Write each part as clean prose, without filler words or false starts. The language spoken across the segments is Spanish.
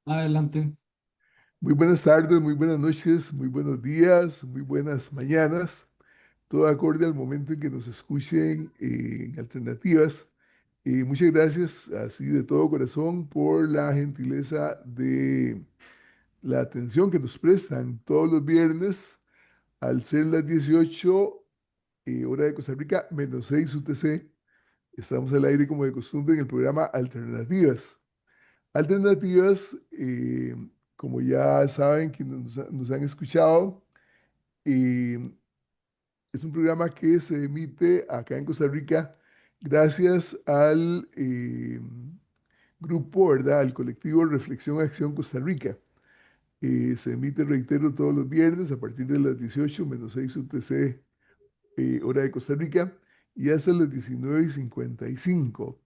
Adelante. Muy buenas tardes, muy buenas noches, muy buenos días, muy buenas mañanas, todo acorde al momento en que nos escuchen en Alternativas. Muchas gracias, así de todo corazón, por la gentileza de la atención que nos prestan todos los viernes, al ser las 18 hora de Costa Rica, menos 6 UTC. Estamos al aire como de costumbre en el programa Alternativas. Alternativas, como ya saben, que nos han escuchado, eh, es un programa que se emite acá en Costa Rica gracias al grupo, ¿verdad? Al colectivo Reflexión Acción Costa Rica. Se emite, reitero, todos los viernes a partir de las 18 menos 6 UTC, hora de Costa Rica, y hasta las 19:55.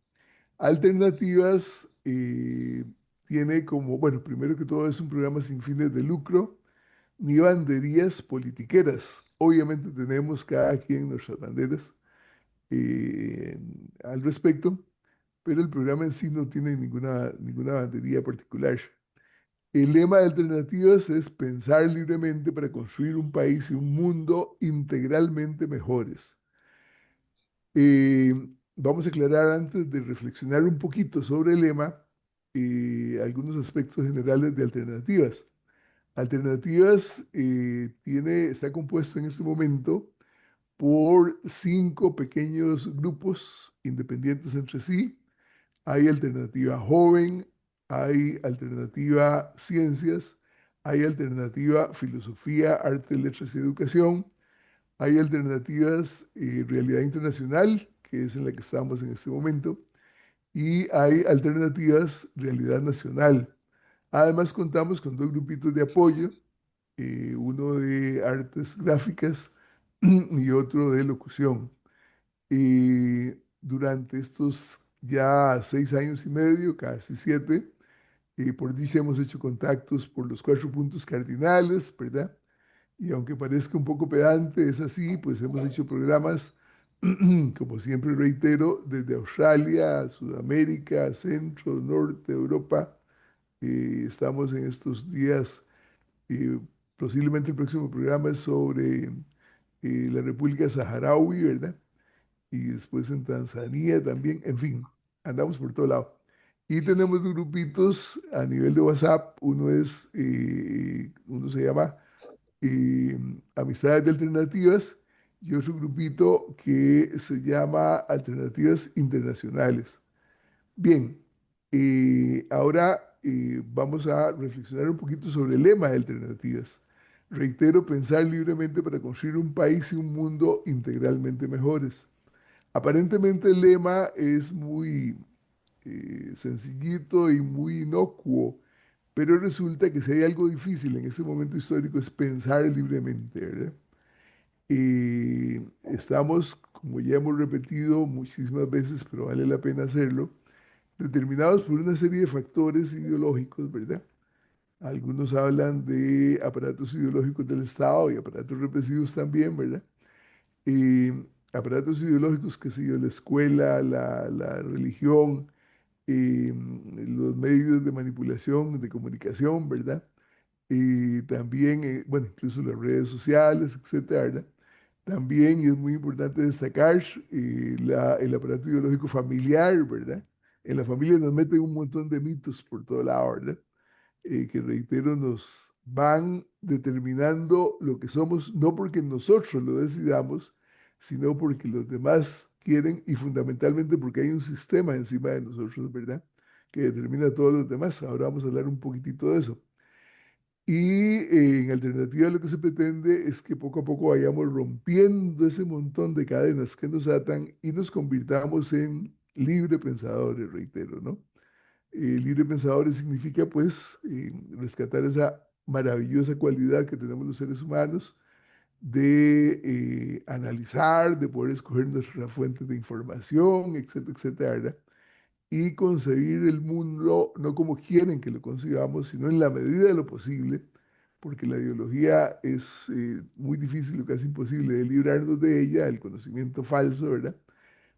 Alternativas tiene como, bueno, primero que todo es un programa sin fines de lucro ni banderías politiqueras. Obviamente tenemos cada quien nuestras banderas eh, al respecto, pero el programa en sí no tiene ninguna bandería particular. El lema de Alternativas es pensar libremente para construir un país y un mundo integralmente mejores. Eh, Vamos a aclarar antes de reflexionar un poquito sobre el lema algunos aspectos generales de Alternativas. Alternativas está compuesto en este momento por 5 pequeños grupos independientes entre sí. Hay Alternativa Joven, hay Alternativa Ciencias, hay Alternativa Filosofía, Arte, Letras y Educación, hay alternativas Realidad Internacional, que es en la que estamos en este momento, y hay alternativas Realidad Nacional. Además, contamos con 2 grupitos de apoyo, uno de artes gráficas y otro de locución. Durante estos ya 6 años y medio, casi 7, por dicha hemos hecho contactos por los 4 puntos cardinales, ¿verdad? Y aunque parezca un poco pedante, es así, pues hemos hecho programas, como siempre reitero, desde Australia, Sudamérica, Centro, Norte, Europa. Estamos en estos días, eh, posiblemente el próximo programa es sobre la República Saharaui, ¿verdad? Y después en Tanzania también, en fin, andamos por todo lado. Y tenemos 2 grupitos a nivel de WhatsApp, uno se llama eh, Amistades de Alternativas, y otro grupito que se llama Alternativas Internacionales. Bien, ahora vamos a reflexionar un poquito sobre el lema de Alternativas. Reitero, pensar libremente para construir un país y un mundo integralmente mejores. Aparentemente el lema es muy sencillito y muy inocuo, pero resulta que si hay algo difícil en este momento histórico es pensar libremente, ¿verdad? Estamos, como ya hemos repetido muchísimas veces, pero vale la pena hacerlo, determinados por una serie de factores ideológicos, ¿verdad? Algunos hablan de aparatos ideológicos del Estado y aparatos represivos también, ¿verdad? Aparatos ideológicos, que sé yo, la escuela, la religión, los medios de manipulación, de comunicación, ¿verdad? Y también, bueno, incluso las redes sociales, etcétera, ¿verdad? También es muy importante destacar el aparato ideológico familiar, ¿verdad? En la familia nos meten un montón de mitos por todo lado, ¿verdad? Que reitero, nos van determinando lo que somos, no porque nosotros lo decidamos, sino porque los demás quieren y fundamentalmente porque hay un sistema encima de nosotros, ¿verdad? Que determina a todos los demás. Ahora vamos a hablar un poquitito de eso. Y en alternativa lo que se pretende es que poco a poco vayamos rompiendo ese montón de cadenas que nos atan y nos convirtamos en libre pensadores, reitero, ¿no? Libre pensadores significa pues rescatar esa maravillosa cualidad que tenemos los seres humanos de analizar, de poder escoger nuestras fuentes de información, etcétera, etcétera, ¿verdad? Y concebir el mundo no como quieren que lo concibamos, sino en la medida de lo posible, porque la ideología es muy difícil o casi imposible de librarnos de ella, el conocimiento falso, ¿verdad?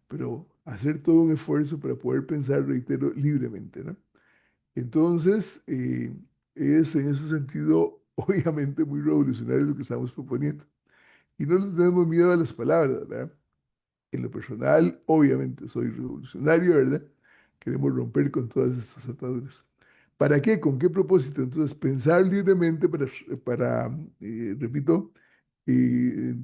Pero hacer todo un esfuerzo para poder pensar, reitero, libremente, ¿no? Entonces, es en ese sentido, obviamente, muy revolucionario lo que estamos proponiendo. Y no le tenemos miedo a las palabras, ¿verdad? En lo personal, obviamente, soy revolucionario, ¿verdad? Queremos romper con todas estas ataduras. ¿Para qué? ¿Con qué propósito? Entonces, pensar libremente para repito, eh,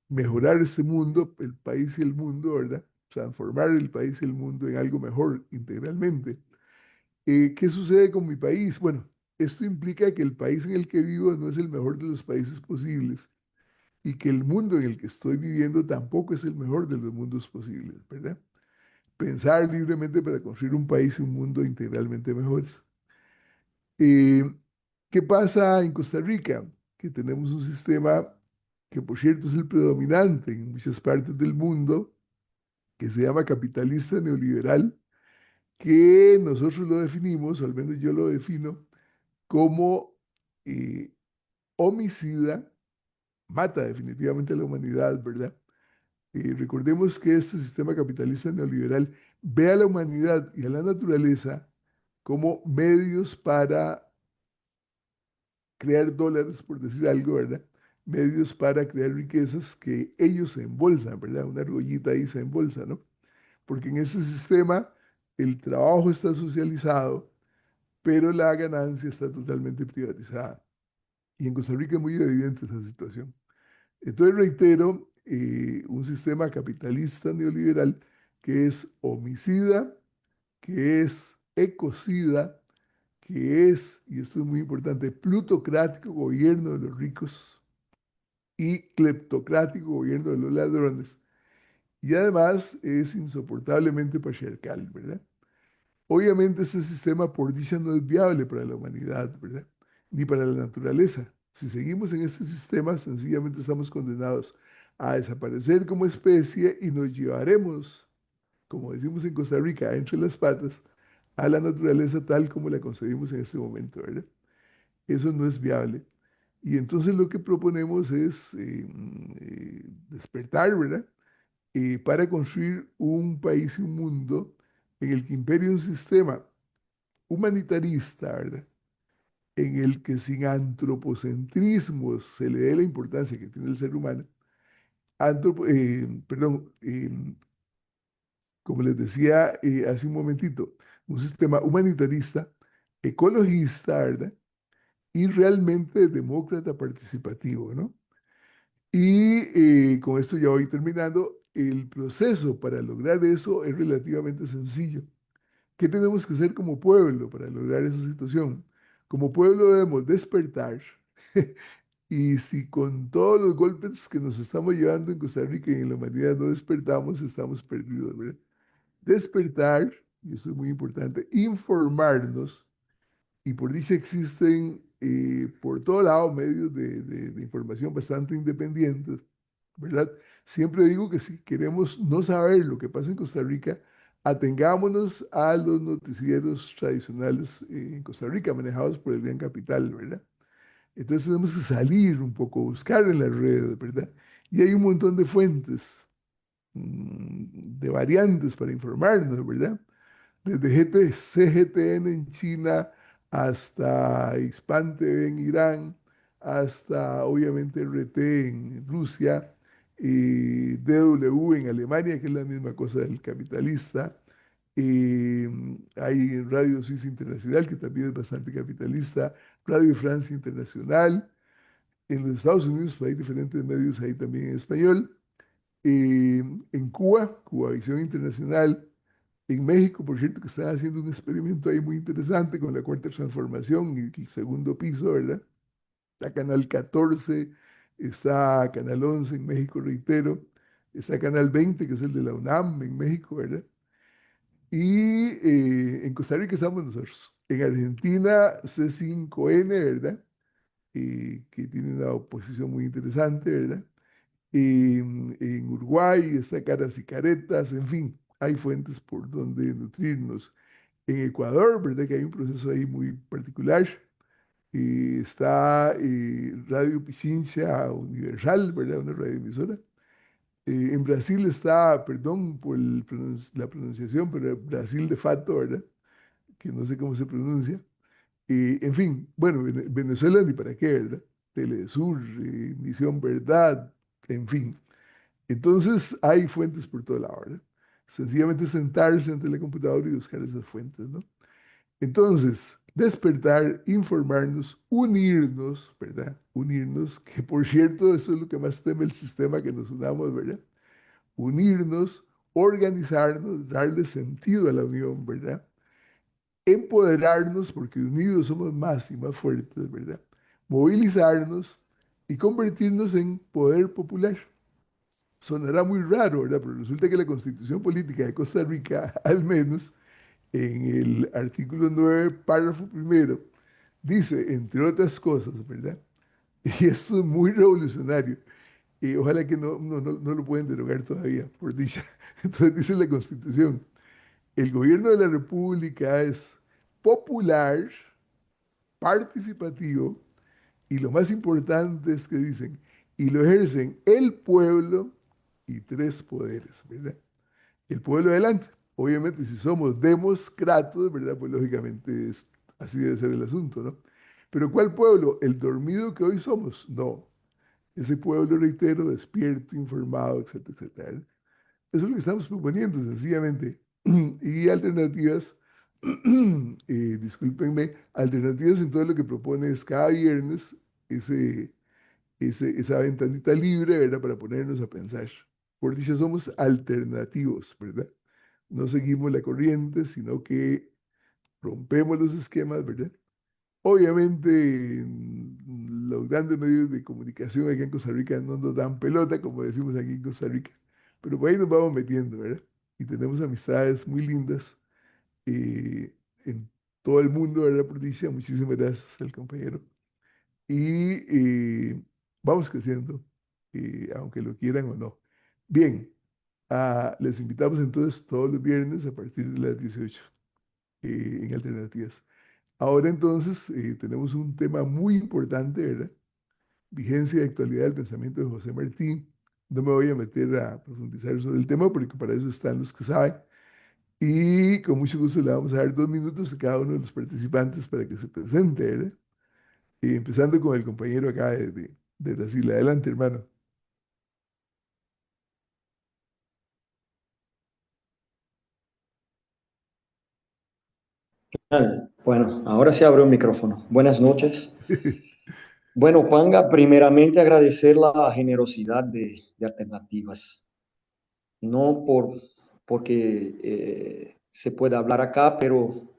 mejorar este mundo, el país y el mundo, ¿verdad? Transformar el país y el mundo en algo mejor integralmente. ¿Qué sucede con mi país? Bueno, esto implica que el país en el que vivo no es el mejor de los países posibles y que el mundo en el que estoy viviendo tampoco es el mejor de los mundos posibles, ¿verdad? Pensar libremente para construir un país y un mundo integralmente mejores. Eh, ¿Qué pasa en Costa Rica? Que tenemos un sistema que, por cierto, es el predominante en muchas partes del mundo, que se llama capitalista neoliberal, que nosotros lo definimos, o al menos yo lo defino, como eh, homicida, mata definitivamente a la humanidad, ¿verdad? Recordemos que este sistema capitalista neoliberal ve a la humanidad y a la naturaleza como medios para crear dólares, por decir algo, ¿verdad? Medios para crear riquezas que ellos se embolsan, ¿verdad? Una argollita ahí se embolsa, ¿no? Porque en ese sistema el trabajo está socializado, pero la ganancia está totalmente privatizada. Y en Costa Rica es muy evidente esa situación. Entonces reitero, un sistema capitalista neoliberal que es homicida, que es ecocida, que es, y esto es muy importante, plutocrático, gobierno de los ricos, y cleptocrático, gobierno de los ladrones. Y además es insoportablemente patriarcal, ¿verdad? Obviamente este sistema por dicha no es viable para la humanidad, ¿verdad? Ni para la naturaleza. Si seguimos en este sistema, sencillamente estamos condenados a desaparecer como especie y nos llevaremos, como decimos en Costa Rica, entre las patas, a la naturaleza tal como la concebimos en este momento, ¿verdad? Eso no es viable. Y entonces lo que proponemos es despertar, ¿verdad? Para construir un país y un mundo en el que impere un sistema humanitarista, ¿verdad? En el que sin antropocentrismo se le dé la importancia que tiene el ser humano, perdón, como les decía hace un momentito, un sistema humanitarista, ecologista, ¿verdad? Y realmente demócrata participativo, ¿no? Y con esto ya voy terminando. El proceso para lograr eso es relativamente sencillo. ¿Qué tenemos que hacer como pueblo para lograr esa situación? Como pueblo debemos despertar y si con todos los golpes que nos estamos llevando en Costa Rica y en la humanidad no despertamos, estamos perdidos, ¿verdad? Despertar, y eso es muy importante, informarnos, y por dicha existen por todo lado medios de información bastante independientes, ¿verdad? Siempre digo que si queremos no saber lo que pasa en Costa Rica, atengámonos a los noticieros tradicionales en Costa Rica, manejados por el Gran Capital, ¿verdad? Entonces tenemos que salir un poco, buscar en las redes, ¿verdad? Y hay un montón de fuentes, de variantes para informarnos, ¿verdad? Desde CGTN en China hasta Hispan TV en Irán, hasta obviamente RT en Rusia, y DW en Alemania, que es la misma cosa del capitalista. Y hay Radio Suiza Internacional, que también es bastante capitalista, Radio Francia Internacional. En los Estados Unidos pues, hay diferentes medios ahí también en español. En Cuba, Cubavisión Internacional. En México, por cierto, que están haciendo un experimento ahí muy interesante con la cuarta transformación y el segundo piso, ¿verdad? Está Canal 14, está Canal 11 en México, reitero, está Canal 20, que es el de la UNAM en México, ¿verdad? Y en Costa Rica estamos nosotros. En Argentina, C5N, ¿verdad? Que tiene una oposición muy interesante, ¿verdad? En Uruguay está Caras y Caretas, en fin, hay fuentes por donde nutrirnos. En Ecuador, ¿verdad? Que hay un proceso ahí muy particular. Está Radio Pichincha Universal, ¿verdad? Una radioemisora. En Brasil está, perdón por la pronunciación, pero Brasil de Fato, ¿verdad? Que no sé cómo se pronuncia. En fin, bueno, Venezuela ni para qué, ¿verdad? Telesur, Misión Verdad, en fin. Entonces hay fuentes por todo lado, ¿verdad? Sencillamente sentarse ante la computadora y buscar esas fuentes, ¿no? Entonces, despertar, informarnos, unirnos, ¿verdad? Unirnos, que por cierto, eso es lo que más teme el sistema, que nos unamos, ¿verdad? Unirnos, organizarnos, darle sentido a la unión, ¿verdad? Empoderarnos, porque unidos somos más y más fuertes, ¿verdad? Movilizarnos y convertirnos en poder popular. Sonará muy raro, ¿verdad? Pero resulta que la Constitución Política de Costa Rica, al menos en el artículo 9, párrafo primero, dice, entre otras cosas, ¿verdad? Y esto es muy revolucionario. Y ojalá que no lo pueden derogar todavía, por dicha. Entonces dice la Constitución, el gobierno de la República es popular, participativo, y lo más importante es que dicen, y lo ejercen el pueblo y tres poderes, ¿verdad? El pueblo adelante. Obviamente, si somos demócratas, ¿verdad? Pues lógicamente así debe ser el asunto, ¿no? Pero ¿cuál pueblo? ¿El dormido que hoy somos? No. Ese pueblo, reitero, despierto, informado, etcétera, etcétera. Eso es lo que estamos proponiendo, sencillamente. Y alternativas, discúlpenme, alternativas en todo lo que propone es cada viernes ese, esa ventanita libre, ¿verdad? Para ponernos a pensar. Por dicha somos alternativos, ¿verdad? No seguimos la corriente, sino que rompemos los esquemas, ¿verdad? Obviamente, los grandes medios de comunicación aquí en Costa Rica no nos dan pelota, como decimos aquí en Costa Rica, pero por ahí nos vamos metiendo, ¿verdad? Y tenemos amistades muy lindas eh, en todo el mundo, ¿verdad? Por dicha, muchísimas gracias al compañero. Y vamos creciendo, aunque lo quieran o no. Bien, les invitamos entonces todos los viernes a partir de las 18 en Alternativas. Ahora entonces tenemos un tema muy importante, ¿verdad? Vigencia y actualidad del pensamiento de José Martí. No me voy a meter a profundizar sobre el tema porque para eso están los que saben. Y con mucho gusto le vamos a dar 2 minutos a cada uno de los participantes para que se presente, ¿verdad? Y empezando con el compañero acá de Brasil. Adelante, hermano. Bueno, ahora se abre un micrófono. Buenas noches. Bueno, Panga, primeramente agradecer la generosidad de Alternativas, no porque se pueda hablar acá, pero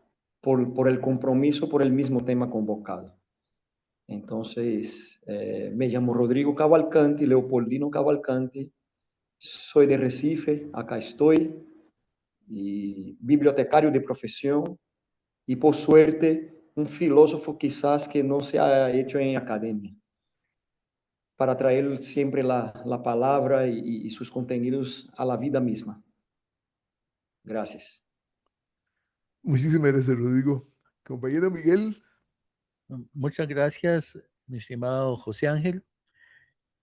por el compromiso, por el mismo tema convocado. Entonces, me llamo Rodrigo Cavalcanti, Leopoldino Cavalcanti, soy de Recife, acá estoy, y bibliotecario de profesión, y por suerte, un filósofo quizás que no se ha hecho en academia, para traer siempre la palabra y sus contenidos a la vida misma. Gracias. Muchísimas gracias, Rodrigo. Compañero Miguel. Muchas gracias, mi estimado José Ángel.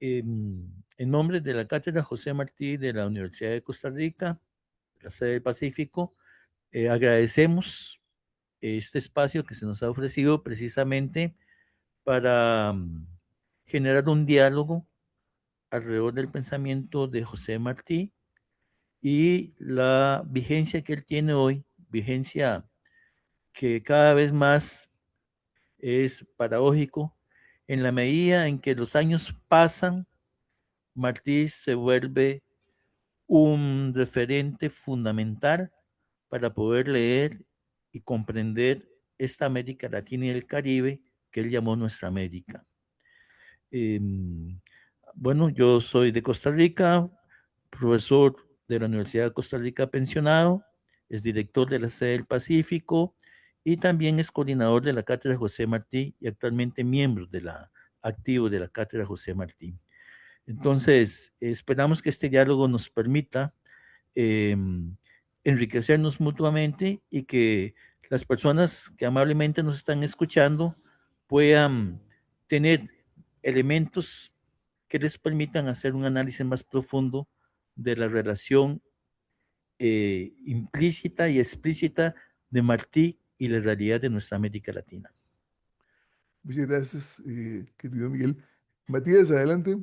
En nombre de la Cátedra José Martí de la Universidad de Costa Rica, la sede del Pacífico, agradecemos este espacio que se nos ha ofrecido precisamente para generar un diálogo alrededor del pensamiento de José Martí y la vigencia que él tiene hoy, vigencia que cada vez más es paradójico en la medida en que los años pasan. Martí se vuelve un referente fundamental para poder leer y comprender esta América Latina y el Caribe que él llamó nuestra América. Eh, bueno, yo soy de Costa Rica, profesor de la Universidad de Costa Rica pensionado, es director de la sede del Pacífico y también es coordinador de la Cátedra José Martí y actualmente miembro activo de la Cátedra José Martí. Entonces, esperamos que este diálogo nos permita eh, enriquecernos mutuamente y que las personas que amablemente nos están escuchando puedan tener elementos que les permitan hacer un análisis más profundo de la relación implícita y explícita de Martí y la realidad de nuestra América Latina. Muchas gracias, querido Miguel. Matías, adelante.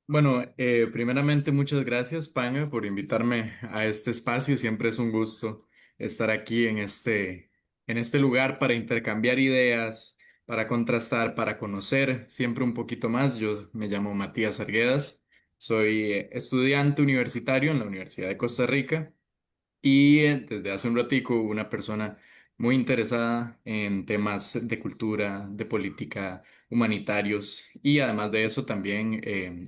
Bueno, primeramente muchas gracias, Panga, por invitarme a este espacio. Siempre es un gusto estar aquí en este lugar para intercambiar ideas, para contrastar, para conocer siempre un poquito más. Yo me llamo Matías Arguedas, soy estudiante universitario en la Universidad de Costa Rica y desde hace un ratico una persona muy interesada en temas de cultura, de política, humanitarios y además de eso también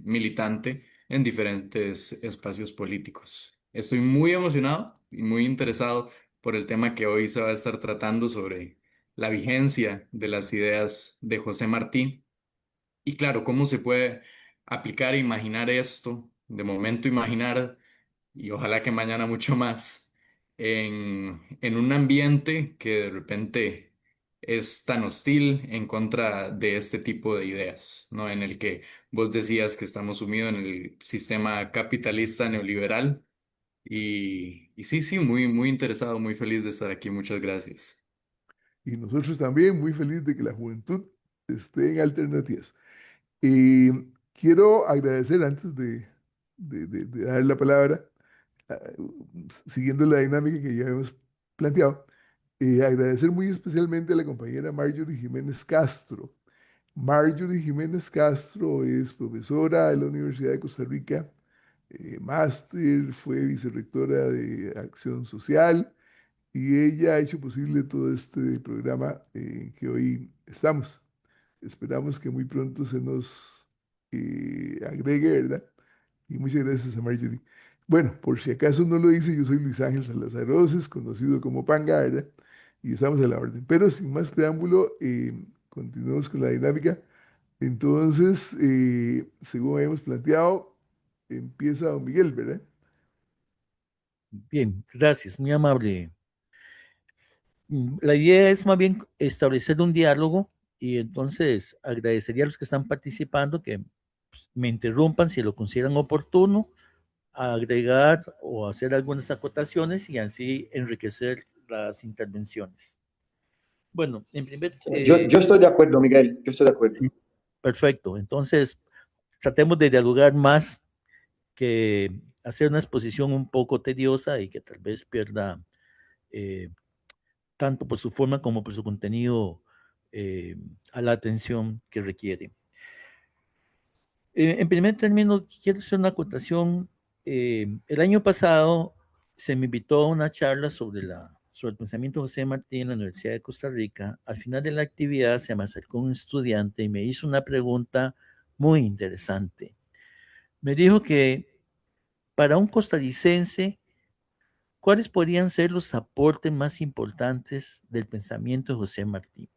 militante en diferentes espacios políticos. Estoy muy emocionado y muy interesado por el tema que hoy se va a estar tratando sobre la vigencia de las ideas de José Martí y claro, cómo se puede aplicar e imaginar esto, de momento imaginar y ojalá que mañana mucho más, en un ambiente que de repente es tan hostil en contra de este tipo de ideas, ¿no? En el que vos decías que estamos sumidos en el sistema capitalista neoliberal y sí, sí, muy, muy interesado, muy feliz de estar aquí. Muchas gracias. Y nosotros también muy felices de que la juventud esté en alternativas. Y quiero agradecer antes de dar la palabra, ah, siguiendo la dinámica que ya hemos planteado, agradecer muy especialmente a la compañera Marjorie Jiménez Castro. Marjorie Jiménez Castro es profesora de la Universidad de Costa Rica, máster, fue vicerrectora de Acción Social y ella ha hecho posible todo este programa en que hoy estamos. Esperamos que muy pronto se nos agregue, ¿verdad? Y muchas gracias a Marjorie. Bueno, por si acaso no lo dice, yo soy Luis Ángel Salazar Roses, conocido como Panga, ¿verdad? Y estamos a la orden. Pero sin más preámbulo, continuemos con la dinámica. Entonces, según habíamos planteado, empieza don Miguel, ¿verdad? Bien, gracias, muy amable. La idea es más bien establecer un diálogo y entonces agradecería a los que están participando que pues, me interrumpan si lo consideran oportuno, agregar o hacer algunas acotaciones y así enriquecer las intervenciones. Bueno, en primer, Yo estoy de acuerdo, Miguel, yo estoy de acuerdo. sí, perfecto. Entonces, tratemos de dialogar más que hacer una exposición un poco tediosa y que tal vez pierda eh, tanto por su forma como por su contenido a la atención que requiere. En primer término, quiero hacer una acotación. El año pasado se me invitó a una charla sobre el pensamiento de José Martí en la Universidad de Costa Rica. Al final de la actividad se me acercó un estudiante y me hizo una pregunta muy interesante. Me dijo que para un costarricense, ¿cuáles podrían ser los aportes más importantes del pensamiento de José Martí?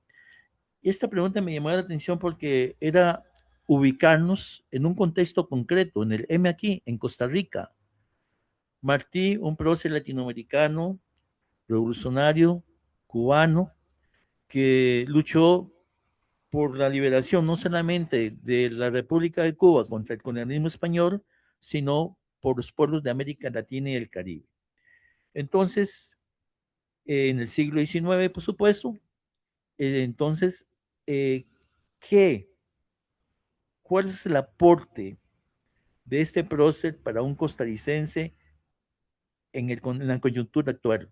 Y esta pregunta me llamó la atención porque era ubicarnos en un contexto concreto, en el M aquí, en Costa Rica. Martí, un prócer latinoamericano, revolucionario, cubano, que luchó por la liberación no solamente de la República de Cuba contra el colonialismo español, sino por los pueblos de América Latina y el Caribe. Entonces, en el siglo XIX, por supuesto, entonces, eh, ¿qué? ¿Cuál es el aporte de este prócer para un costarricense en la coyuntura actual,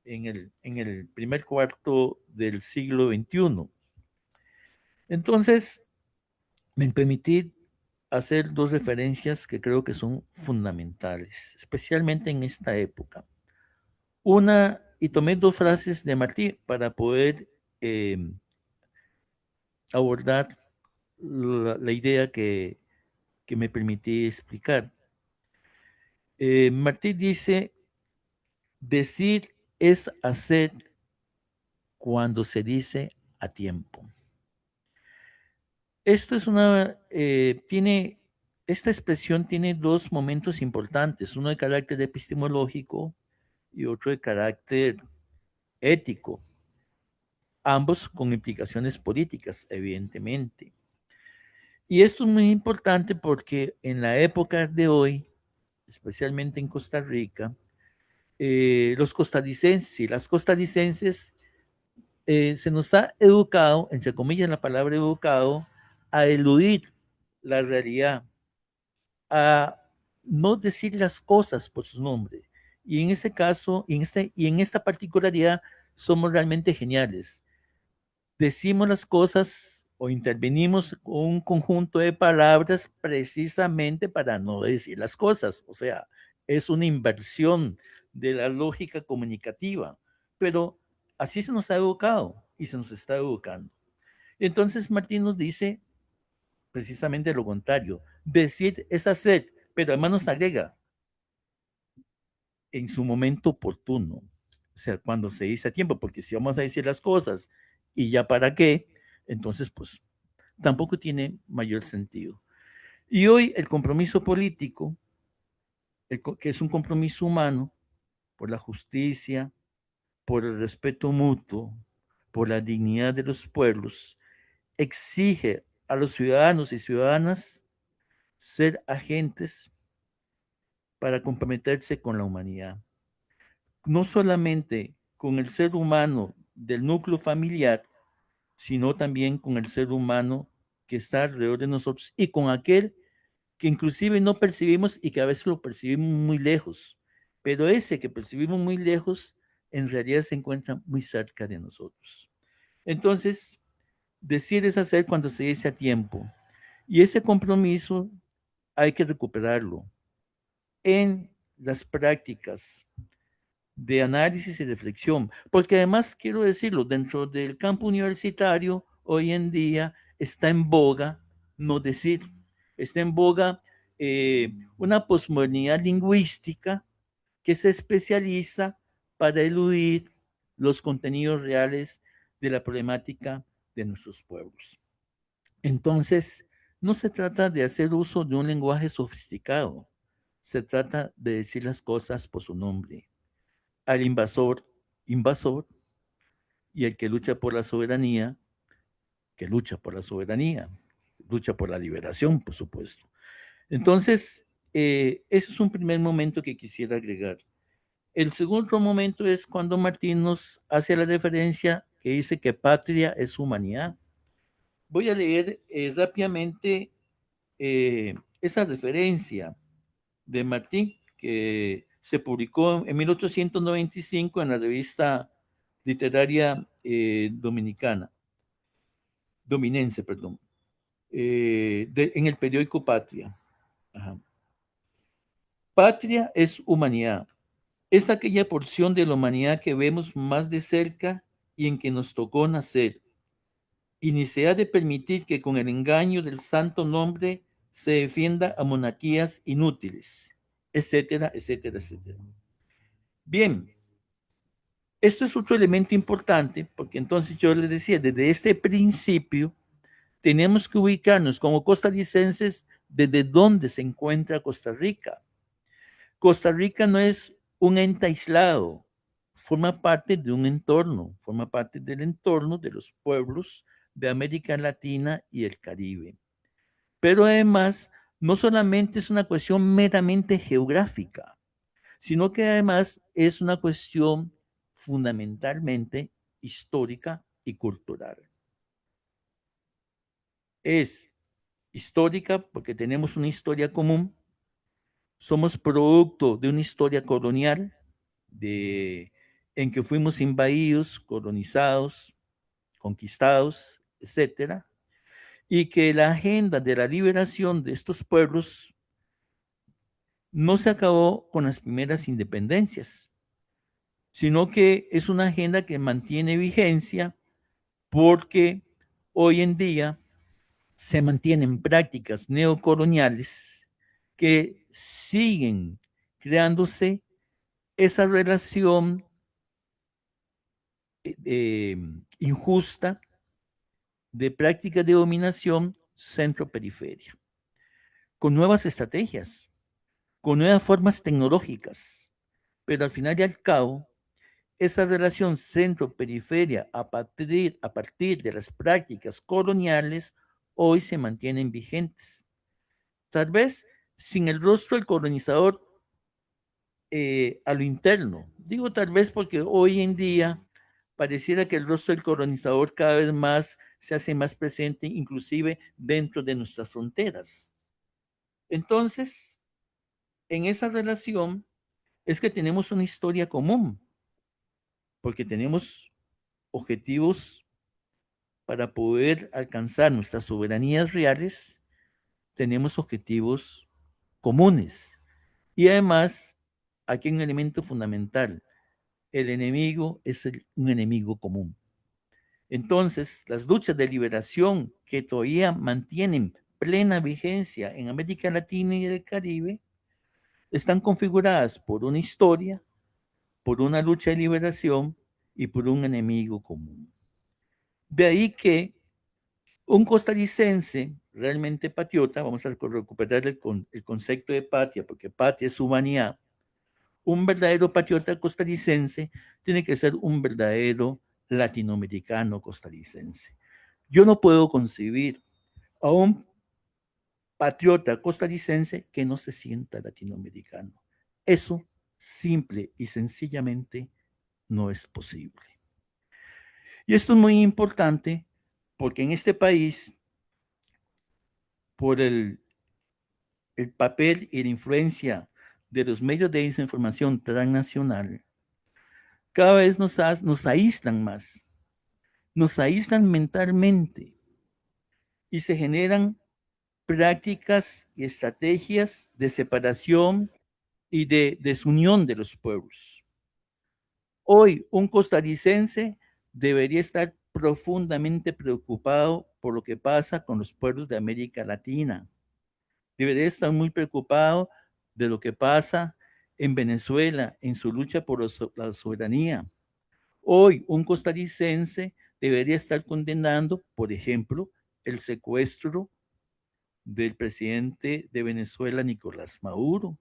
en el primer cuarto del siglo XXI? Entonces, me permití hacer dos referencias que creo que son fundamentales, especialmente en esta época. Una, y tomé dos frases de Martí para poder abordar la idea que me permití explicar. Martí dice, decir es hacer cuando se dice a tiempo. Esto es esta expresión tiene dos momentos importantes, uno de carácter epistemológico y otro de carácter ético, ambos con implicaciones políticas, evidentemente. Y esto es muy importante porque en la época de hoy, especialmente en Costa Rica, los costarricenses y las costarricenses se nos ha educado, entre comillas la palabra educado, a eludir la realidad, a no decir las cosas por su nombre. Y en ese caso, y en esta particularidad, somos realmente geniales. Decimos las cosas o intervenimos con un conjunto de palabras precisamente para no decir las cosas. O sea, es una inversión de la lógica comunicativa, pero así se nos ha educado y se nos está educando. Entonces Martín nos dice precisamente lo contrario. Decir es hacer, pero además nos agrega en su momento oportuno. O sea, cuando se dice a tiempo, porque si vamos a decir las cosas y ya para qué, entonces pues tampoco tiene mayor sentido. Y hoy el compromiso político, que es un compromiso humano por la justicia, por el respeto mutuo, por la dignidad de los pueblos, exige a los ciudadanos y ciudadanas ser agentes para comprometerse con la humanidad. No solamente con el ser humano del núcleo familiar, sino también con el ser humano que está alrededor de nosotros y con aquel que inclusive no percibimos y que a veces lo percibimos muy lejos. Pero ese que percibimos muy lejos, en realidad se encuentra muy cerca de nosotros. Entonces, decir es hacer cuando se dice a tiempo. Y ese compromiso hay que recuperarlo en las prácticas de análisis y reflexión, porque además quiero decirlo, dentro del campo universitario hoy en día está en boga no decir, está en boga una posmodernidad lingüística que se especializa para eludir los contenidos reales de la problemática de nuestros pueblos. Entonces, no se trata de hacer uso de un lenguaje sofisticado, se trata de decir las cosas por su nombre. Al invasor, invasor, y el que lucha por la soberanía, que lucha por la soberanía, lucha por la liberación, por supuesto. Entonces, ese es un primer momento que quisiera agregar. El segundo momento es cuando Martín nos hace la referencia que dice que patria es humanidad. Voy a leer rápidamente esa referencia de Martín, que se publicó en 1895 en la revista literaria dominense, perdón, en el periódico Patria. Ajá. Patria es humanidad. Es aquella porción de la humanidad que vemos más de cerca y en que nos tocó nacer. Y ni se ha de permitir que con el engaño del santo nombre se defienda a monarquías inútiles, etcétera, etcétera, etcétera. Bien, esto es otro elemento importante porque entonces yo les decía, desde este principio tenemos que ubicarnos como costarricenses desde dónde se encuentra Costa Rica. Costa Rica no es un ente aislado, forma parte de un entorno, forma parte del entorno de los pueblos de América Latina y el Caribe. Pero además, no solamente es una cuestión meramente geográfica, sino que además es una cuestión fundamentalmente histórica y cultural. Es histórica porque tenemos una historia común, somos producto de una historia colonial en que fuimos invadidos, colonizados, conquistados, etcétera, y que la agenda de la liberación de estos pueblos no se acabó con las primeras independencias, sino que es una agenda que mantiene vigencia porque hoy en día se mantienen prácticas neocoloniales que siguen creándose esa relación injusta de prácticas de dominación centro-periferia, con nuevas estrategias, con nuevas formas tecnológicas, pero al final y al cabo, esa relación centro-periferia a partir de las prácticas coloniales hoy se mantienen vigentes. Tal vez sin el rostro del colonizador a lo interno. Digo tal vez porque hoy en día pareciera que el rostro del colonizador cada vez más se hace más presente, inclusive dentro de nuestras fronteras. Entonces, en esa relación es que tenemos una historia común, porque tenemos objetivos para poder alcanzar nuestras soberanías reales, tenemos objetivos comunes. Y además, aquí hay un elemento fundamental. El enemigo es un enemigo común. Entonces, las luchas de liberación que todavía mantienen plena vigencia en América Latina y el Caribe están configuradas por una historia, por una lucha de liberación y por un enemigo común. De ahí que un costarricense realmente patriota, vamos a recuperar el concepto de patria, porque patria es humanidad. Un verdadero patriota costarricense tiene que ser un verdadero latinoamericano costarricense. Yo no puedo concebir a un patriota costarricense que no se sienta latinoamericano. Eso simple y sencillamente no es posible. Y esto es muy importante porque en este país, por el papel y la influencia de los medios de información transnacional, cada vez nos aíslan más, nos aíslan mentalmente y se generan prácticas y estrategias de separación y de desunión de los pueblos. Hoy un costarricense debería estar profundamente preocupado por lo que pasa con los pueblos de América Latina. Debería estar muy preocupado de lo que pasa en Venezuela, en su lucha por la soberanía. Hoy un costarricense debería estar condenando, por ejemplo, el secuestro del presidente de Venezuela, Nicolás Maduro.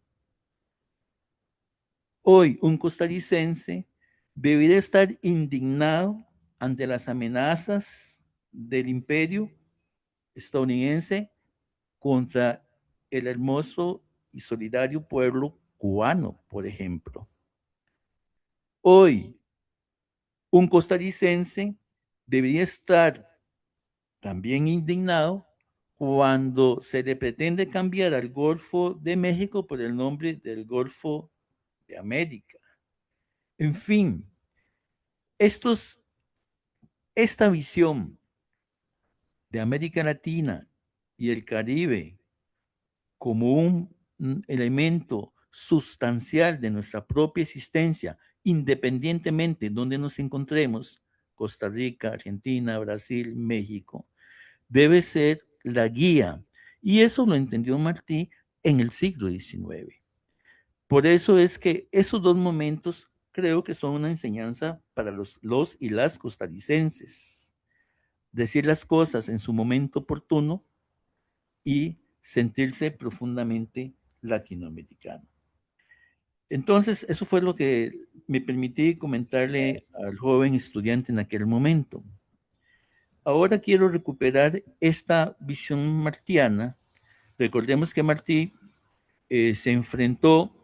Hoy un costarricense debería estar indignado ante las amenazas del imperio estadounidense contra el hermoso y solidario pueblo cubano, por ejemplo. Hoy un costarricense debería estar también indignado cuando se le pretende cambiar al Golfo de México por el nombre del Golfo de América. En fin, esta visión de América Latina y el Caribe como un elemento sustancial de nuestra propia existencia, independientemente de donde nos encontremos, Costa Rica, Argentina, Brasil, México, debe ser la guía. Y eso lo entendió Martí en el siglo XIX. Por eso es que esos dos momentos creo que son una enseñanza para los y las costarricenses. Decir las cosas en su momento oportuno y sentirse profundamente latinoamericano. Entonces, eso fue lo que me permití comentarle al joven estudiante en aquel momento. Ahora quiero recuperar esta visión martiana. Recordemos que Martí se enfrentó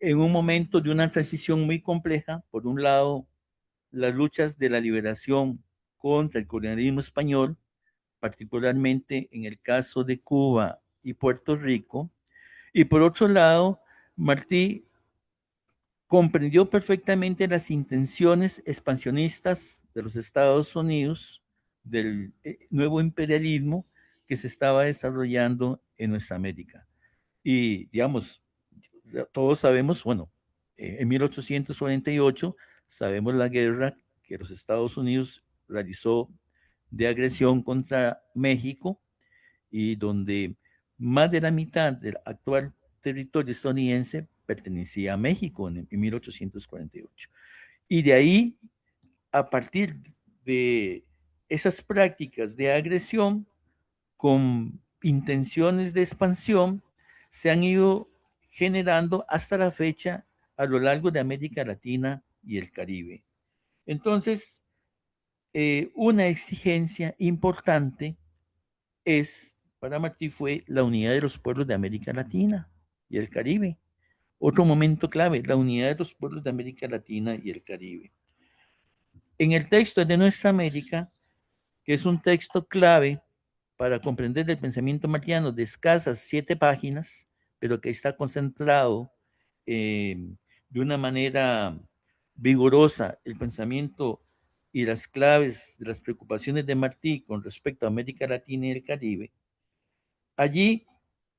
en un momento de una transición muy compleja. Por un lado, las luchas de la liberación contra el colonialismo español, particularmente en el caso de Cuba y Puerto Rico. Y por otro lado, Martí comprendió perfectamente las intenciones expansionistas de los Estados Unidos, del nuevo imperialismo que se estaba desarrollando en nuestra América. Y, digamos, todos sabemos, bueno, en 1848 sabemos la guerra que los Estados Unidos realizó de agresión contra México y donde más de la mitad del actual territorio estadounidense pertenecía a México en 1848. Y de ahí, a partir de esas prácticas de agresión con intenciones de expansión, se han ido generando hasta la fecha a lo largo de América Latina y el Caribe. Entonces, una exigencia importante para Martí fue la unidad de los pueblos de América Latina y el Caribe. Otro momento clave, la unidad de los pueblos de América Latina y el Caribe. En el texto de Nuestra América, que es un texto clave para comprender el pensamiento martiano de escasas 7 páginas, pero que está concentrado de una manera vigorosa el pensamiento y las claves de las preocupaciones de Martí con respecto a América Latina y el Caribe. Allí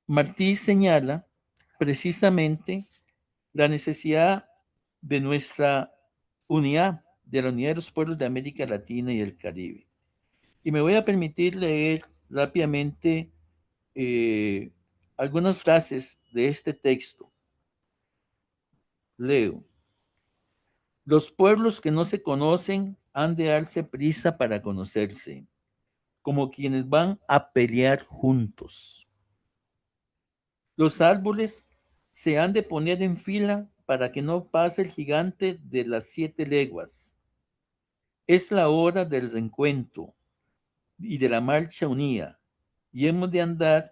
Martí señala precisamente la necesidad de nuestra unidad, de la unidad de los pueblos de América Latina y el Caribe. Y me voy a permitir leer rápidamente algunas frases de este texto. Leo. Los pueblos que no se conocen han de darse prisa para conocerse, como quienes van a pelear juntos. Los árboles se han de poner en fila para que no pase el gigante de las 7 leguas. Es la hora del reencuentro y de la marcha unida, y hemos de andar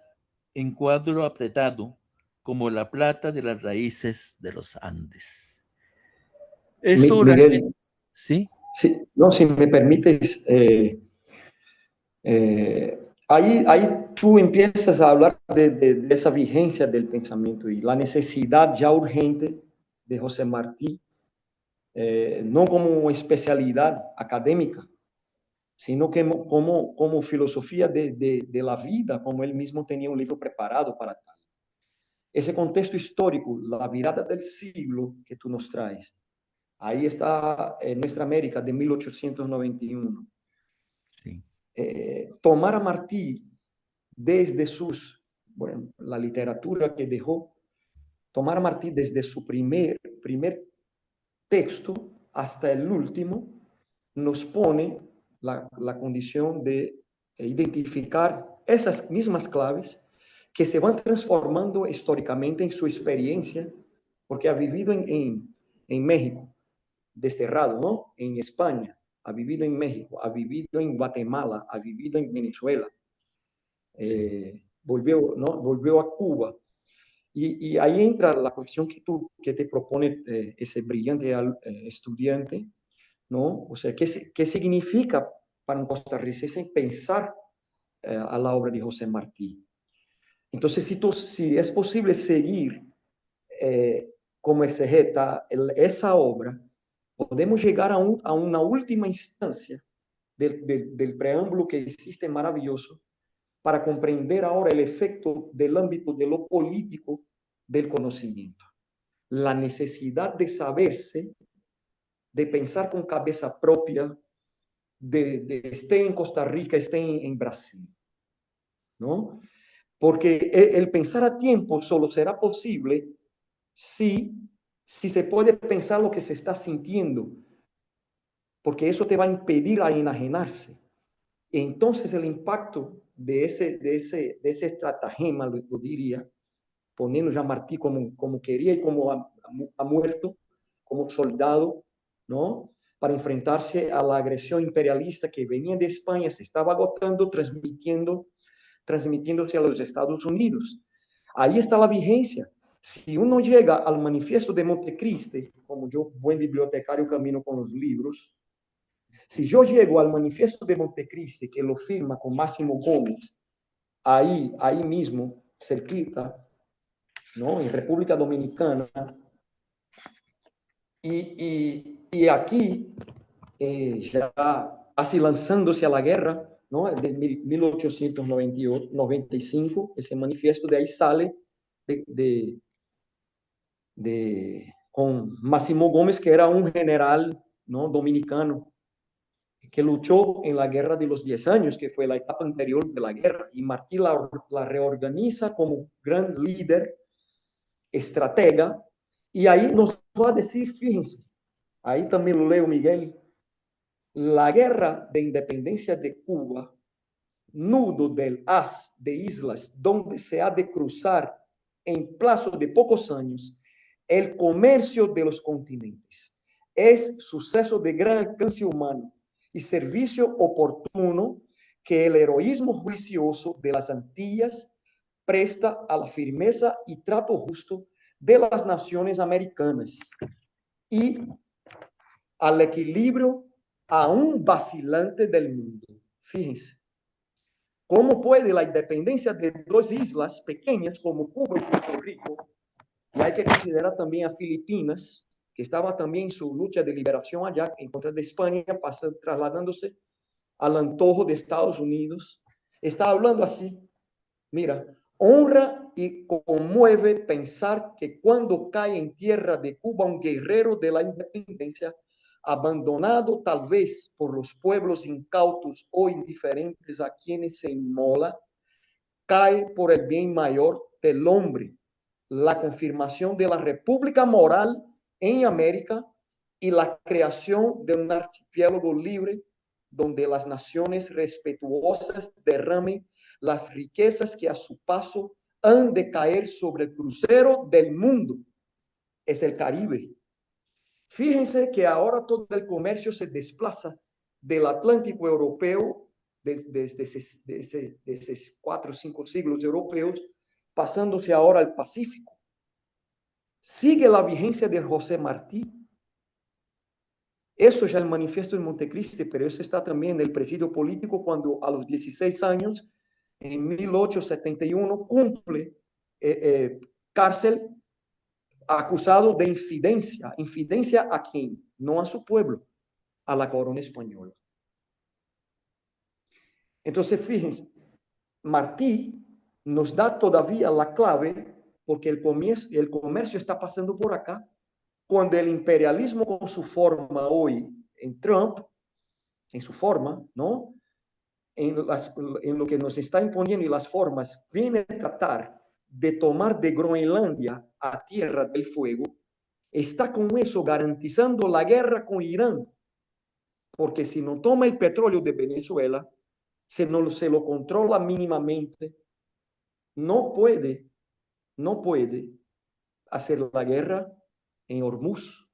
en cuadro apretado como la plata de las raíces de los Andes. Esto realmente, Miguel, ¿sí? sí, no, si me permites, ahí tú empiezas a hablar de esa vigencia del pensamiento y la necesidad ya urgente de José Martí, no como especialidad académica, sino que como filosofía de la vida, como él mismo tenía un libro preparado para tal. Ese contexto histórico, la virada del siglo que tú nos traes, ahí está Nuestra América de 1891. Sí. Tomar a Martí desde la literatura que dejó, tomar a Martí desde su primer texto hasta el último, nos pone la condición de identificar esas mismas claves que se van transformando históricamente en su experiencia, porque ha vivido en México, desterrado, ¿no? En España, ha vivido en México, ha vivido en Guatemala, ha vivido en Venezuela, volvió a Cuba. Y ahí entra la cuestión que te propone ese brillante estudiante, ¿no? O sea, ¿qué significa para un costarricense pensar a la obra de José Martí? Entonces, si es posible seguir como exegeta esa obra, podemos llegar a una última instancia del preámbulo que existe maravilloso para comprender ahora el efecto del ámbito de lo político del conocimiento. La necesidad de saberse, de pensar con cabeza propia, de esté en Costa Rica, esté en Brasil, ¿no? Porque el pensar a tiempo solo será posible si se puede pensar lo que se está sintiendo, porque eso te va a impedir a enajenarse. Entonces el impacto de ese estratagema, lo diría, poniendo ya a Martí como quería y como ha muerto, como soldado, ¿no? Para enfrentarse a la agresión imperialista que venía de España, se estaba agotando, transmitiéndose a los Estados Unidos. Ahí está la vigencia. Si uno llega al manifiesto de Montecristi, como yo, buen bibliotecario, camino con los libros, si yo llego al manifiesto de Montecristi, que lo firma con Máximo Gómez, ahí mismo, cerquita, ¿no? En República Dominicana, y aquí, ya casi lanzándose a la guerra, ¿no? De 1895, ese manifiesto de ahí sale con Máximo Gómez, que era un general, ¿no? Dominicano, que luchó en la guerra de los 10 años, que fue la etapa anterior de la guerra, y Martí la reorganiza como gran líder, estratega, y ahí nos va a decir, fíjense, ahí también lo leo, Miguel, la guerra de independencia de Cuba, nudo del haz de islas donde se ha de cruzar en plazo de pocos años el comercio de los continentes. Es suceso de gran alcance humano y servicio oportuno que el heroísmo juicioso de las Antillas presta a la firmeza y trato justo de las naciones americanas y al equilibrio a un vacilante del mundo. Fíjense, ¿cómo puede la independencia de dos islas pequeñas como Cuba y Puerto Rico, y hay que considerar también a Filipinas, que estaba también en su lucha de liberación allá en contra de España, trasladándose al antojo de Estados Unidos, está hablando así? Mira, honra y conmueve pensar que cuando cae en tierra de Cuba un guerrero de la independencia, abandonado tal vez por los pueblos incautos o indiferentes a quienes se inmola, cae por el bien mayor del hombre, la confirmación de la república moral en América y la creación de un archipiélago libre donde las naciones respetuosas derramen las riquezas que a su paso han de caer sobre el crucero del mundo. Es el Caribe. Fíjense que ahora todo el comercio se desplaza del Atlántico europeo, desde esos 4 o 5 siglos europeos, pasándose ahora al Pacífico. Sigue la vigencia de José Martí. Eso ya el manifiesto en Montecristi, pero eso está también en el presidio político cuando a los 16 años, en 1871, cumple cárcel acusado de infidencia. ¿Infidencia a quién? No a su pueblo, a la corona española. Entonces, fíjense, Martí nos da todavía la clave porque el comercio está pasando por acá. Cuando el imperialismo con su forma hoy en Trump, en su forma, ¿no? En lo que nos está imponiendo y las formas, viene a tratar de tomar de Groenlandia a Tierra del Fuego, está con eso garantizando la guerra con Irán, porque si no toma el petróleo de Venezuela, se lo controla mínimamente, no puede hacer la guerra en Hormuz.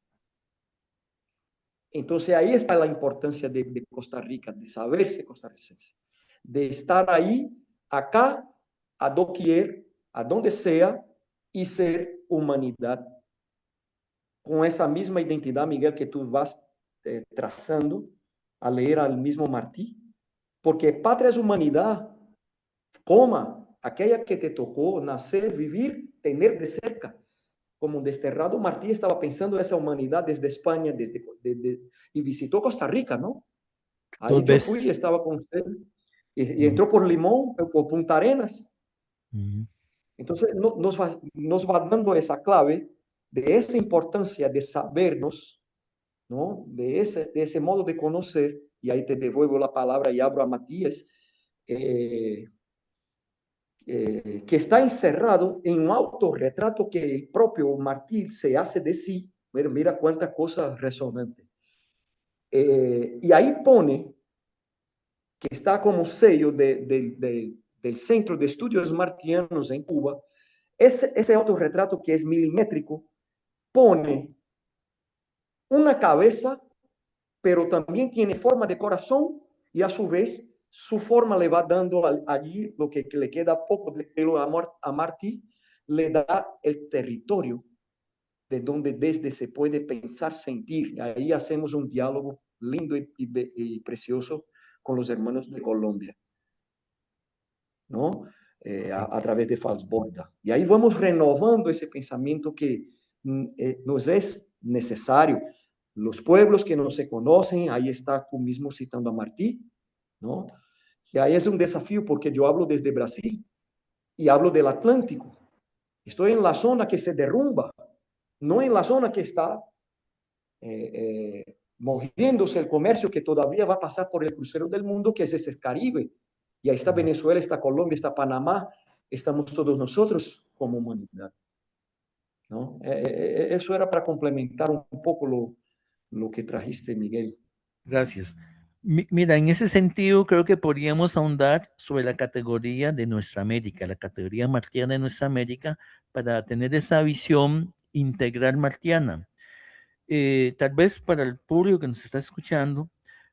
Entonces ahí está la importancia de Costa Rica, de saberse costarricense, de estar ahí, acá, a doquier, a donde sea, y ser humanidad. Con esa misma identidad, Miguel, que tú vas trazando a leer al mismo Martí, porque patria es humanidad, coma, aquella que te tocó nacer, vivir, tener de cerca. Como un desterrado, Martí estaba pensando en esa humanidad desde España y visitó Costa Rica, ¿no? Ahí 2 yo fui y veces. estaba con usted. Y entró por Limón, por Punta Arenas. Entonces nos va dando esa clave de esa importancia de sabernos, ¿no? De ese modo de conocer. Y ahí te devuelvo la palabra y abro a Matías. Que está encerrado en un autorretrato que el propio Martí se hace de sí. Mira cuánta cosa resonante. Y ahí pone que está como sello del Centro de Estudios Martianos en Cuba, ese autorretrato que es milimétrico, pone una cabeza, pero también tiene forma de corazón y a su vez su forma le va dando allí lo que le queda poco de pelo a Martí, le da el territorio de donde desde se puede pensar, sentir. Ahí hacemos un diálogo lindo y precioso con los hermanos de Colombia, ¿no? A través de Falsborda. Y ahí vamos renovando ese pensamiento que nos es necesario. Los pueblos que no se conocen, ahí está tú mismo citando a Martí, ¿no? Y ahí es un desafío porque yo hablo desde Brasil y hablo del Atlántico. Estoy en la zona que se derrumba, no en la zona que está moviéndose el comercio que todavía va a pasar por el crucero del mundo, que es ese Caribe. Y ahí está Venezuela, está Colombia, está Panamá, estamos todos nosotros como humanidad, ¿no? Eso era para complementar un poco lo que trajiste, Miguel. Gracias. Mira, en ese sentido creo que podríamos ahondar sobre la categoría de nuestra América, la categoría martiana de nuestra América, para tener esa visión integral martiana. Tal vez para el público que nos está escuchando,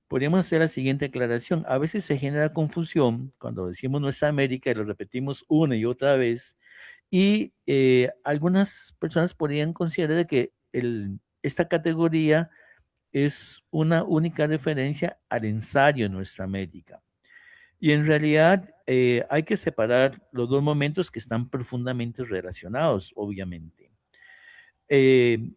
podríamos hacer la siguiente aclaración. A veces se genera confusión cuando decimos nuestra América y lo repetimos una y otra vez, y algunas personas podrían considerar que esta categoría es una única referencia al ensayo en nuestra América. Y en realidad hay que separar los dos momentos que están profundamente relacionados, obviamente. Este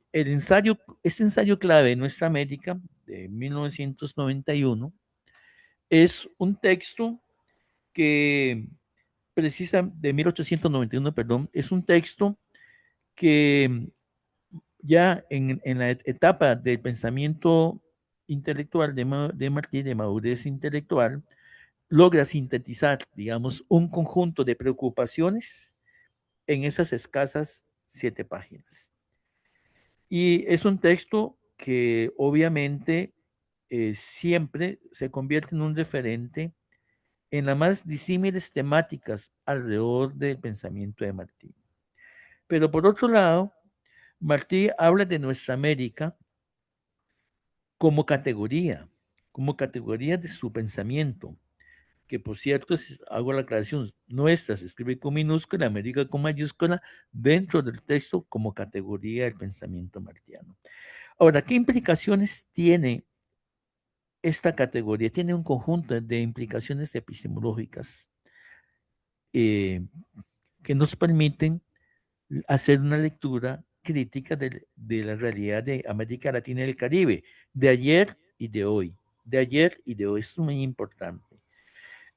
ensayo clave en nuestra América de 1991 es un texto que de 1891, perdón, es un texto que ya en la etapa del pensamiento intelectual de Martí, de madurez intelectual, logra sintetizar, digamos, un conjunto de preocupaciones en esas escasas 7 páginas. Y es un texto que obviamente siempre se convierte en un referente en las más disímiles temáticas alrededor del pensamiento de Martí. Pero por otro lado, Martí habla de nuestra América como categoría de su pensamiento, que por cierto, hago la aclaración, nuestra se escribe con minúscula, América con mayúscula, dentro del texto como categoría del pensamiento martiano. Ahora, ¿qué implicaciones tiene esta categoría? Tiene un conjunto de implicaciones epistemológicas que nos permiten hacer una lectura crítica de la realidad de América Latina y el Caribe, de ayer y de hoy. De ayer y de hoy. Esto es muy importante.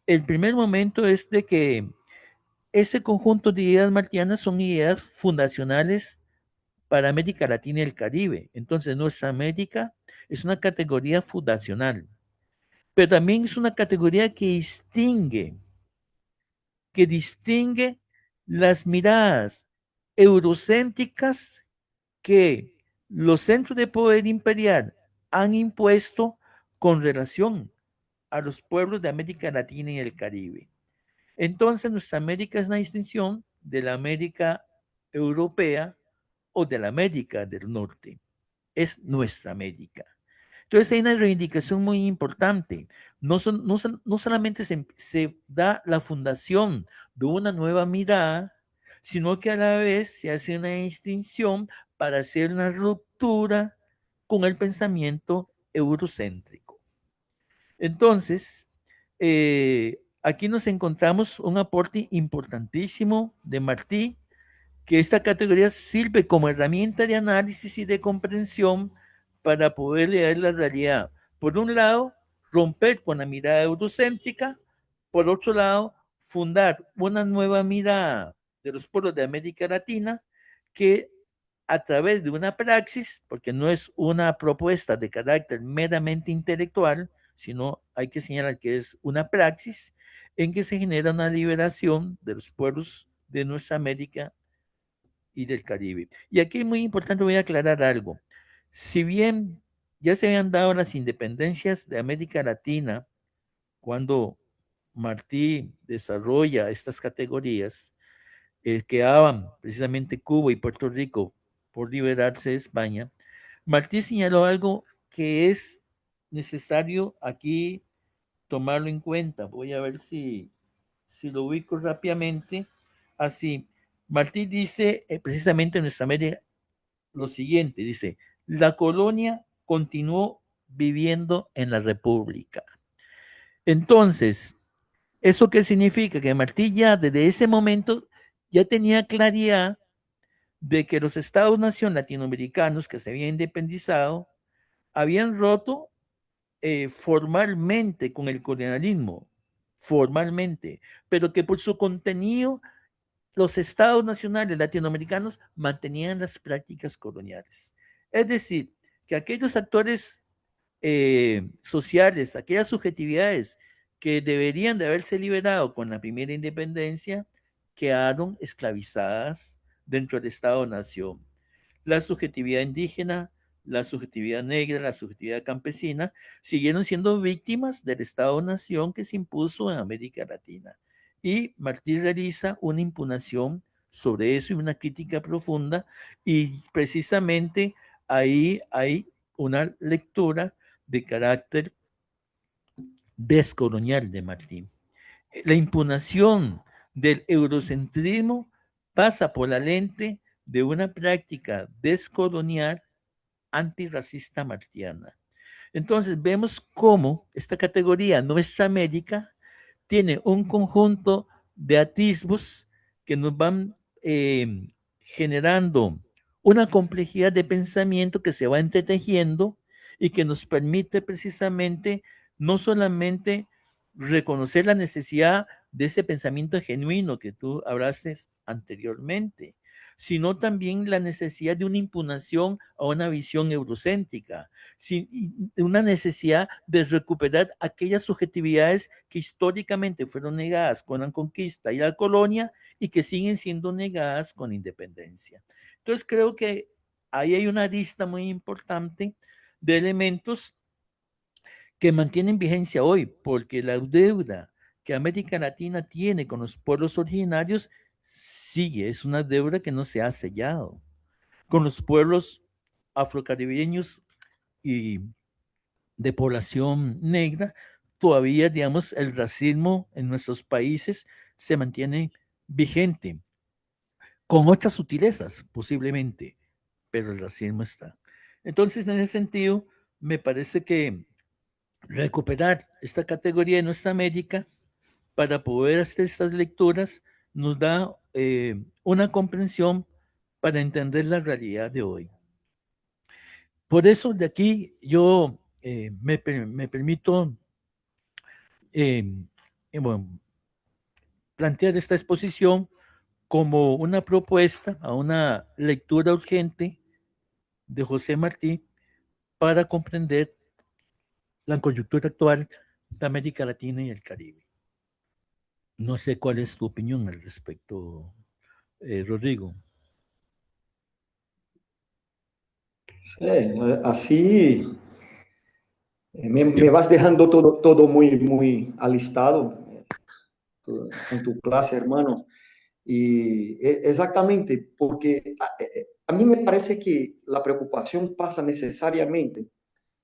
El primer momento es de que ese conjunto de ideas martianas son ideas fundacionales para América Latina y el Caribe. Entonces, nuestra América es una categoría fundacional, pero también es una categoría que distingue las miradas eurocéntricas que los centros de poder imperial han impuesto con relación a los pueblos de América Latina y el Caribe. Entonces, nuestra América es una distinción de la América europea o de la América del Norte. Es nuestra América. Entonces, hay una reivindicación muy importante. No solamente se da la fundación de una nueva mirada, sino que a la vez se hace una distinción para hacer una ruptura con el pensamiento eurocéntrico. Entonces, aquí nos encontramos un aporte importantísimo de Martí, que esta categoría sirve como herramienta de análisis y de comprensión para poder leer la realidad. Por un lado, romper con la mirada eurocéntrica, por otro lado, fundar una nueva mirada de los pueblos de América Latina que a través de una praxis, porque no es una propuesta de carácter meramente intelectual, sino hay que señalar que es una praxis en que se genera una liberación de los pueblos de nuestra América y del Caribe. Y aquí es muy importante, voy a aclarar algo. Si bien ya se habían dado las independencias de América Latina cuando Martí desarrolla estas categorías, quedaban precisamente Cuba y Puerto Rico por liberarse de España, Martí señaló algo que es necesario aquí tomarlo en cuenta. Voy a ver si lo ubico rápidamente. Así, Martí dice precisamente en nuestra media lo siguiente, dice, la colonia continuó viviendo en la República. Entonces, ¿eso qué significa? Que Martí ya desde ese momento ya tenía claridad de que los estados-nación latinoamericanos que se habían independizado habían roto formalmente con el colonialismo, formalmente, pero que por su contenido los estados nacionales latinoamericanos mantenían las prácticas coloniales. Es decir, que aquellos actores sociales, aquellas subjetividades que deberían de haberse liberado con la primera independencia, quedaron esclavizadas dentro del Estado-nación. La subjetividad indígena, la subjetividad negra, la subjetividad campesina, siguieron siendo víctimas del Estado-nación que se impuso en América Latina. Y Martí realiza una impugnación sobre eso y una crítica profunda, y precisamente ahí hay una lectura de carácter descolonial de Martí. La impugnación del eurocentrismo pasa por la lente de una práctica descolonial antirracista martiana. Entonces vemos cómo esta categoría, Nuestra América, tiene un conjunto de atisbos que nos van generando una complejidad de pensamiento que se va entretejiendo y que nos permite precisamente no solamente reconocer la necesidad de ese pensamiento genuino que tú hablaste anteriormente, sino también la necesidad de una impugnación a una visión eurocéntrica, una necesidad de recuperar aquellas subjetividades que históricamente fueron negadas con la conquista y la colonia y que siguen siendo negadas con la independencia. Entonces creo que ahí hay una lista muy importante de elementos que mantienen vigencia hoy, porque la deuda que América Latina tiene con los pueblos originarios sigue, es una deuda que no se ha sellado. Con los pueblos afrocaribeños y de población negra, todavía, digamos, el racismo en nuestros países se mantiene vigente, con otras sutilezas posiblemente, pero el racismo está. Entonces, en ese sentido, me parece que recuperar esta categoría de Nuestra América para poder hacer estas lecturas nos da una comprensión para entender la realidad de hoy. Por eso de aquí yo me permito bueno, plantear esta exposición como una propuesta a una lectura urgente de José Martí para comprender la coyuntura actual de América Latina y el Caribe. No sé cuál es tu opinión al respecto, Rodrigo. Sí, así me vas dejando todo muy alistado con tu clase, hermano. Y exactamente, porque a mí me parece que la preocupación pasa necesariamente,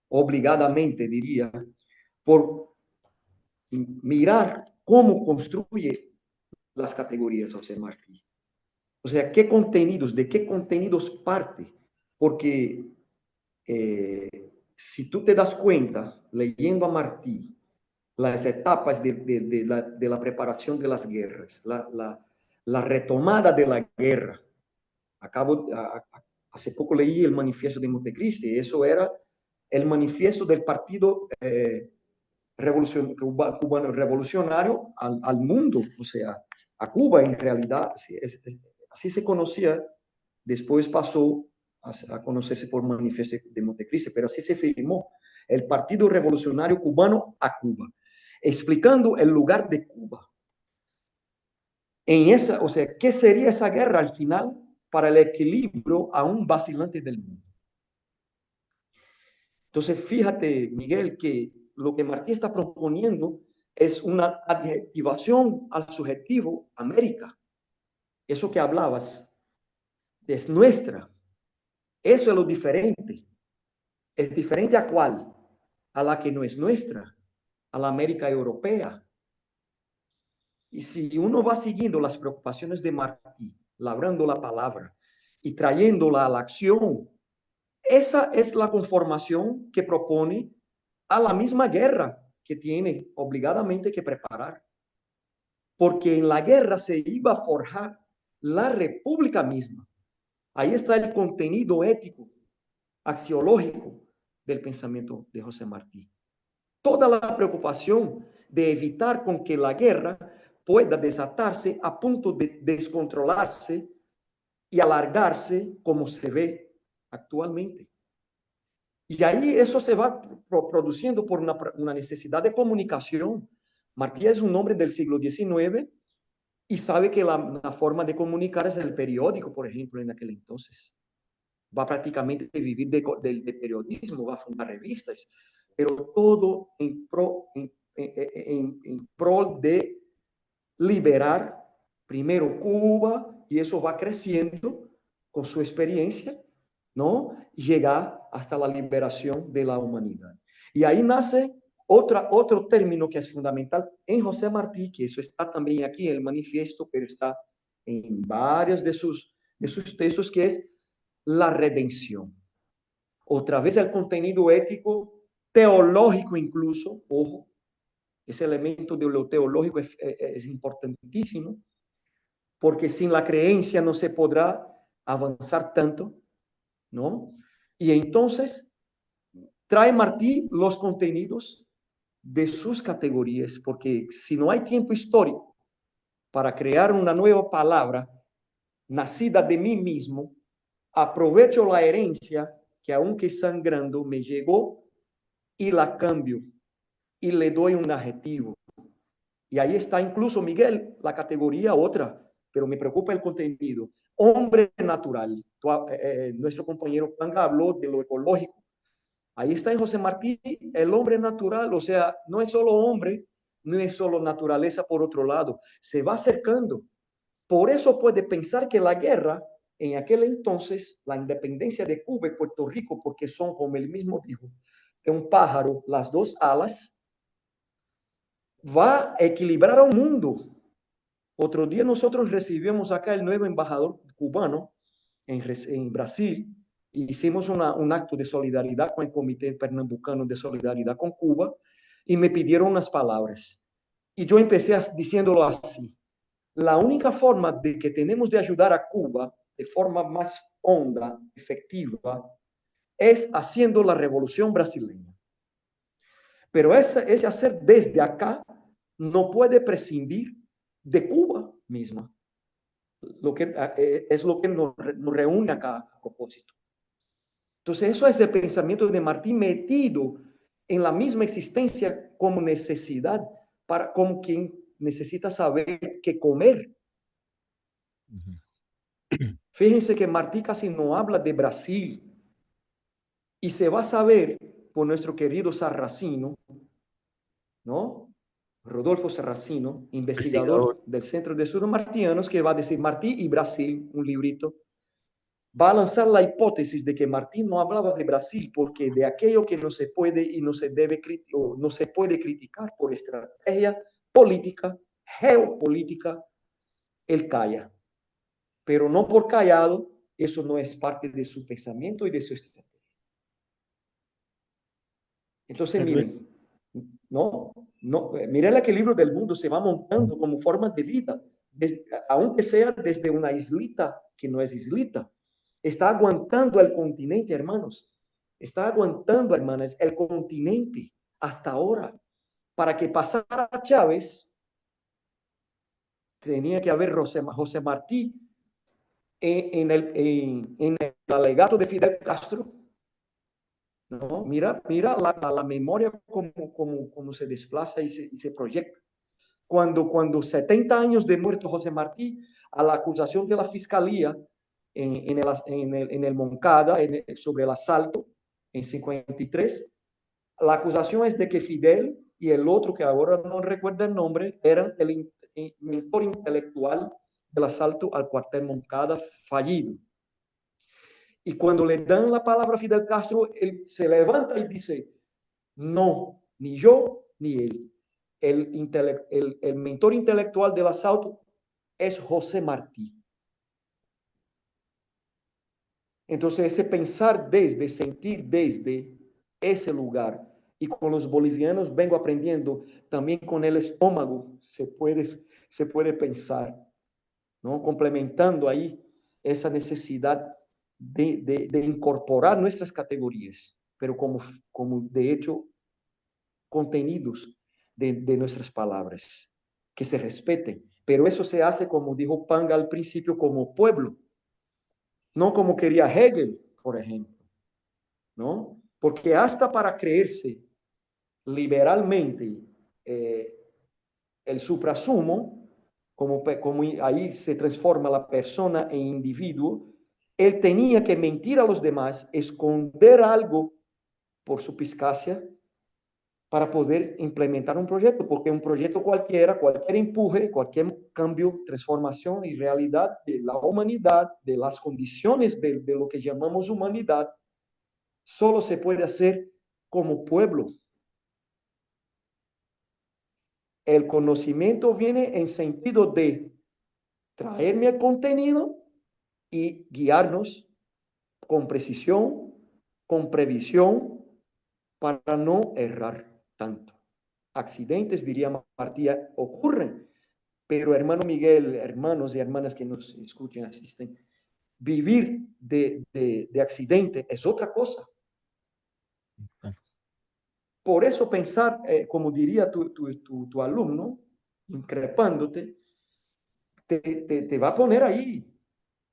obligadamente, diría, por mirar cómo construye las categorías José Martí. O sea, de qué contenidos parte. Porque si tú te das cuenta, leyendo a Martí, las etapas de la preparación de las guerras, la retomada de la guerra. Hace poco leí el manifiesto de Montecristi, eso era el manifiesto del partido cubano revolucionario al mundo, o sea, a Cuba en realidad, así se conocía, después pasó a conocerse por manifiesto de Montecristi, pero así se firmó el Partido Revolucionario Cubano a Cuba, explicando el lugar de Cuba. O sea, ¿qué sería esa guerra al final para el equilibrio aún vacilante del mundo? Entonces, fíjate, Miguel, que lo que Martí está proponiendo es una adjetivación al subjetivo América. Eso que hablabas es nuestra. Eso es lo diferente. ¿Es diferente a cuál? A la que no es nuestra, a la América europea. Y si uno va siguiendo las preocupaciones de Martí, labrando la palabra y trayéndola a la acción, esa es la conformación que propone a la misma guerra que tiene obligadamente que preparar. Porque en la guerra se iba a forjar la república misma. Ahí está el contenido ético, axiológico del pensamiento de José Martí. Toda la preocupación de evitar con que la guerra pueda desatarse a punto de descontrolarse y alargarse como se ve actualmente. Y ahí eso se va produciendo por una necesidad de comunicación. Martí es un hombre del siglo XIX y sabe que la forma de comunicar es el periódico, por ejemplo, en aquel entonces. Va prácticamente a vivir de periodismo, va a fundar revistas, pero todo en pro de liberar primero Cuba, y eso va creciendo con su experiencia, ¿no? Llegar hasta la liberación de la humanidad. Y ahí nace otro término que es fundamental en José Martí, que eso está también aquí en el manifiesto, pero está en varios de sus textos, que es la redención. Otra vez el contenido ético teológico incluso, ojo, ese elemento de lo teológico es importantísimo, porque sin la creencia no se podrá avanzar tanto, ¿no? Y entonces trae Martí los contenidos de sus categorías, porque si no hay tiempo histórico para crear una nueva palabra nacida de mí mismo, aprovecho la herencia que aunque sangrando me llegó y la cambio y le doy un adjetivo. Y ahí está incluso, Miguel, la categoría otra, pero me preocupa el contenido. Hombre natural. Nuestro compañero Panga habló de lo ecológico. Ahí está en José Martí, el hombre natural, o sea, no es solo hombre, no es solo naturaleza por otro lado, se va acercando. Por eso puede pensar que la guerra, en aquel entonces, la independencia de Cuba y Puerto Rico, porque son, como él mismo dijo, que un pájaro, las dos alas, va a equilibrar al mundo. Otro día nosotros recibimos acá el nuevo embajador cubano en Brasil y hicimos un acto de solidaridad con el Comité Pernambucano de Solidaridad con Cuba y me pidieron unas palabras. Y yo empecé diciéndolo así. La única forma de que tenemos de ayudar a Cuba de forma más honda, efectiva, es haciendo la revolución brasileña. Pero ese hacer desde acá no puede prescindir de Cuba misma. Lo que es lo que nos reúne acá a propósito. Entonces, eso es el pensamiento de Martí metido en la misma existencia como necesidad, como quien necesita saber qué comer. Fíjense que Martí casi no habla de Brasil y se va a saber por nuestro querido Sarracino, ¿no? Rodolfo Sarracino, investigador del Centro de Estudios Martianos, que va a decir Martí y Brasil, un librito. Va a lanzar la hipótesis de que Martí no hablaba de Brasil porque de aquello que no se puede y no se debe o no se puede criticar por estrategia política, geopolítica, él calla. Pero no por callado, eso no es parte de su pensamiento y de su estrategia. Entonces, miren, miren el equilibrio del mundo se va montando como forma de vida, aunque sea desde una islita que no es islita. Está aguantando el continente, hermanos. Está aguantando, hermanas, el continente hasta ahora. Para que pasara Chávez, tenía que haber José Martí en el alegato de Fidel Castro. ¿No? Mira la memoria como se desplaza y se proyecta. Cuando 70 años de muerto José Martí, a la acusación de la fiscalía en el Moncada sobre el asalto en 53, la acusación es de que Fidel y el otro, que ahora no recuerdo el nombre, eran el mentor intelectual del asalto al cuartel Moncada fallido. Y cuando le dan la palabra a Fidel Castro, él se levanta y dice, no, ni yo ni él. El mentor intelectual del asalto es José Martí. Entonces, ese pensar desde, sentir desde ese lugar. Y con los bolivianos vengo aprendiendo, también con el estómago se puede pensar, ¿no? Complementando ahí esa necesidad de incorporar nuestras categorías, pero como de hecho contenidos de nuestras palabras, que se respeten. Pero eso se hace, como dijo Panga al principio, como pueblo, no como quería Hegel, por ejemplo, ¿no? Porque hasta para creerse liberalmente el suprasumo, como ahí se transforma la persona en individuo, él tenía que mentir a los demás, esconder algo por su suspicacia para poder implementar un proyecto, porque un proyecto cualquier empuje, cualquier cambio, transformación y realidad de la humanidad, de las condiciones de lo que llamamos humanidad, solo se puede hacer como pueblo. El conocimiento viene en sentido de traerme el contenido y guiarnos con precisión, con previsión, para no errar tanto. Accidentes, diría Martía, ocurren, pero hermano Miguel, hermanos y hermanas que nos escuchen, asisten, vivir de accidente es otra cosa. Por eso pensar, como diría tu alumno, increpándote, te va a poner ahí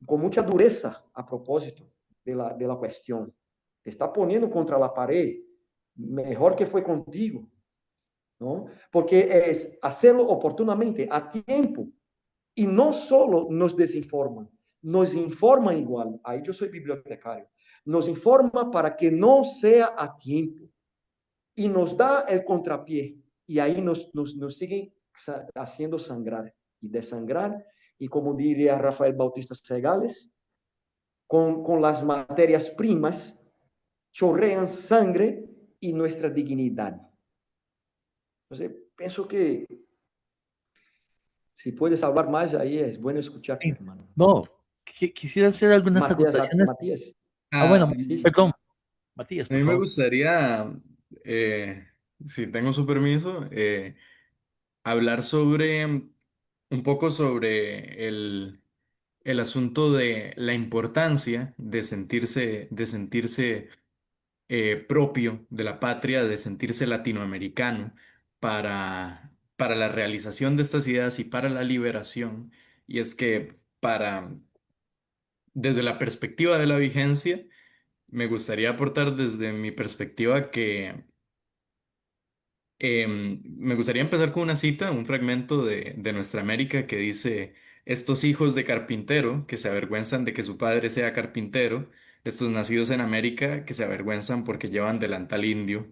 con mucha dureza a propósito de la cuestión. Te está poniendo contra la pared, mejor que fue contigo, ¿no? Porque es hacerlo oportunamente, a tiempo, y no solo nos desinforman, nos informan igual. Ahí yo soy bibliotecario. Nos informa para que no sea a tiempo y nos da el contrapié y ahí nos siguen haciendo sangrar y desangrar. Y como diría Rafael Bautista Segales, con las materias primas chorrean sangre y nuestra dignidad. Entonces, pienso que si puedes hablar más, ahí es bueno escucharte, Sí. hermano. No, quisiera hacer algunas Matías, acotaciones. Matías, Bueno, A, sí. perdón, Matías, a por mí me favor. gustaría, si tengo su permiso, hablar sobre un poco sobre el asunto de la importancia de sentirse propio de la patria, de sentirse latinoamericano para la realización de estas ideas y para la liberación. Y es que desde la perspectiva de la vigencia, me gustaría aportar desde mi perspectiva que me gustaría empezar con una cita, un fragmento de Nuestra América que dice, estos hijos de carpintero que se avergüenzan de que su padre sea carpintero, estos nacidos en América que se avergüenzan porque llevan delantal indio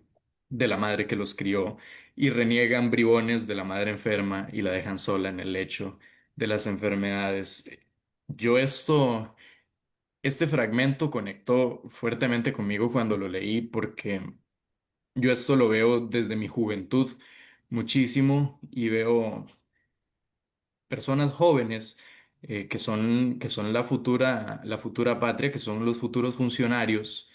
de la madre que los crió y reniegan bribones de la madre enferma y la dejan sola en el lecho de las enfermedades. Yo este fragmento conectó fuertemente conmigo cuando lo leí porque yo esto lo veo desde mi juventud muchísimo y veo personas jóvenes que son la futura patria, que son los futuros funcionarios,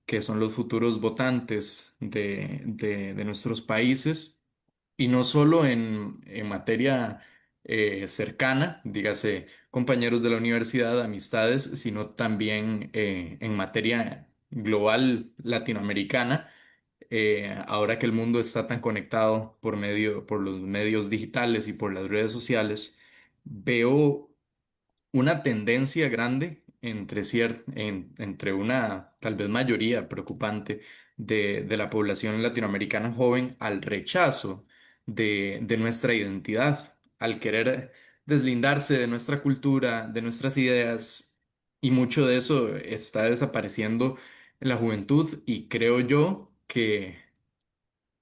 que son los futuros votantes de nuestros países y no solo en materia cercana, dígase compañeros de la universidad, amistades, sino también en materia global latinoamericana ahora que el mundo está tan conectado por los medios digitales y por las redes sociales, veo una tendencia grande entre una tal vez mayoría preocupante de la población latinoamericana joven al rechazo de nuestra identidad, al querer deslindarse de nuestra cultura, de nuestras ideas, y mucho de eso está desapareciendo en la juventud y creo yo que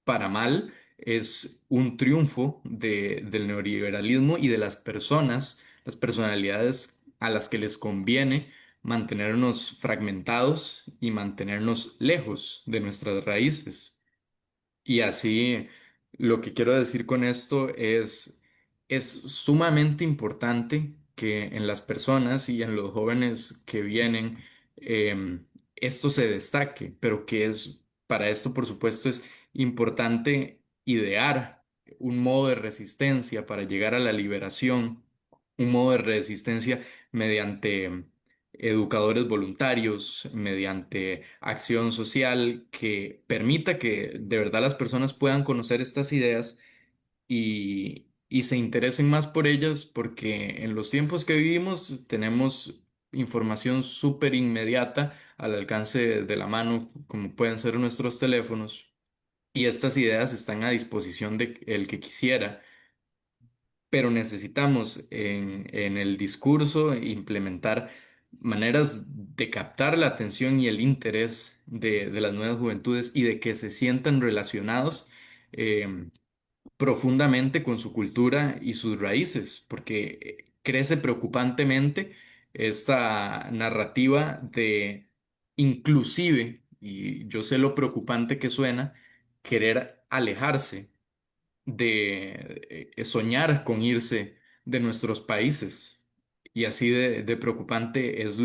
para mal es un triunfo del neoliberalismo y de las personas, las personalidades a las que les conviene mantenernos fragmentados y mantenernos lejos de nuestras raíces. Y así, lo que quiero decir con esto es sumamente importante que en las personas y en los jóvenes que vienen, esto se destaque, pero que es, para esto, por supuesto, es importante idear un modo de resistencia para llegar a la liberación, un modo de resistencia mediante educadores voluntarios, mediante acción social que permita que de verdad las personas puedan conocer estas ideas y se interesen más por ellas, porque en los tiempos que vivimos tenemos información súper inmediata al alcance de la mano, como pueden ser nuestros teléfonos, y estas ideas están a disposición de el que quisiera, pero necesitamos en el discurso implementar maneras de captar la atención y el interés de las nuevas juventudes y de que se sientan relacionados profundamente con su cultura y sus raíces, porque crece preocupantemente esta narrativa de inclusive, y yo sé lo preocupante que suena, querer alejarse de soñar con irse de nuestros países. Y así de preocupante es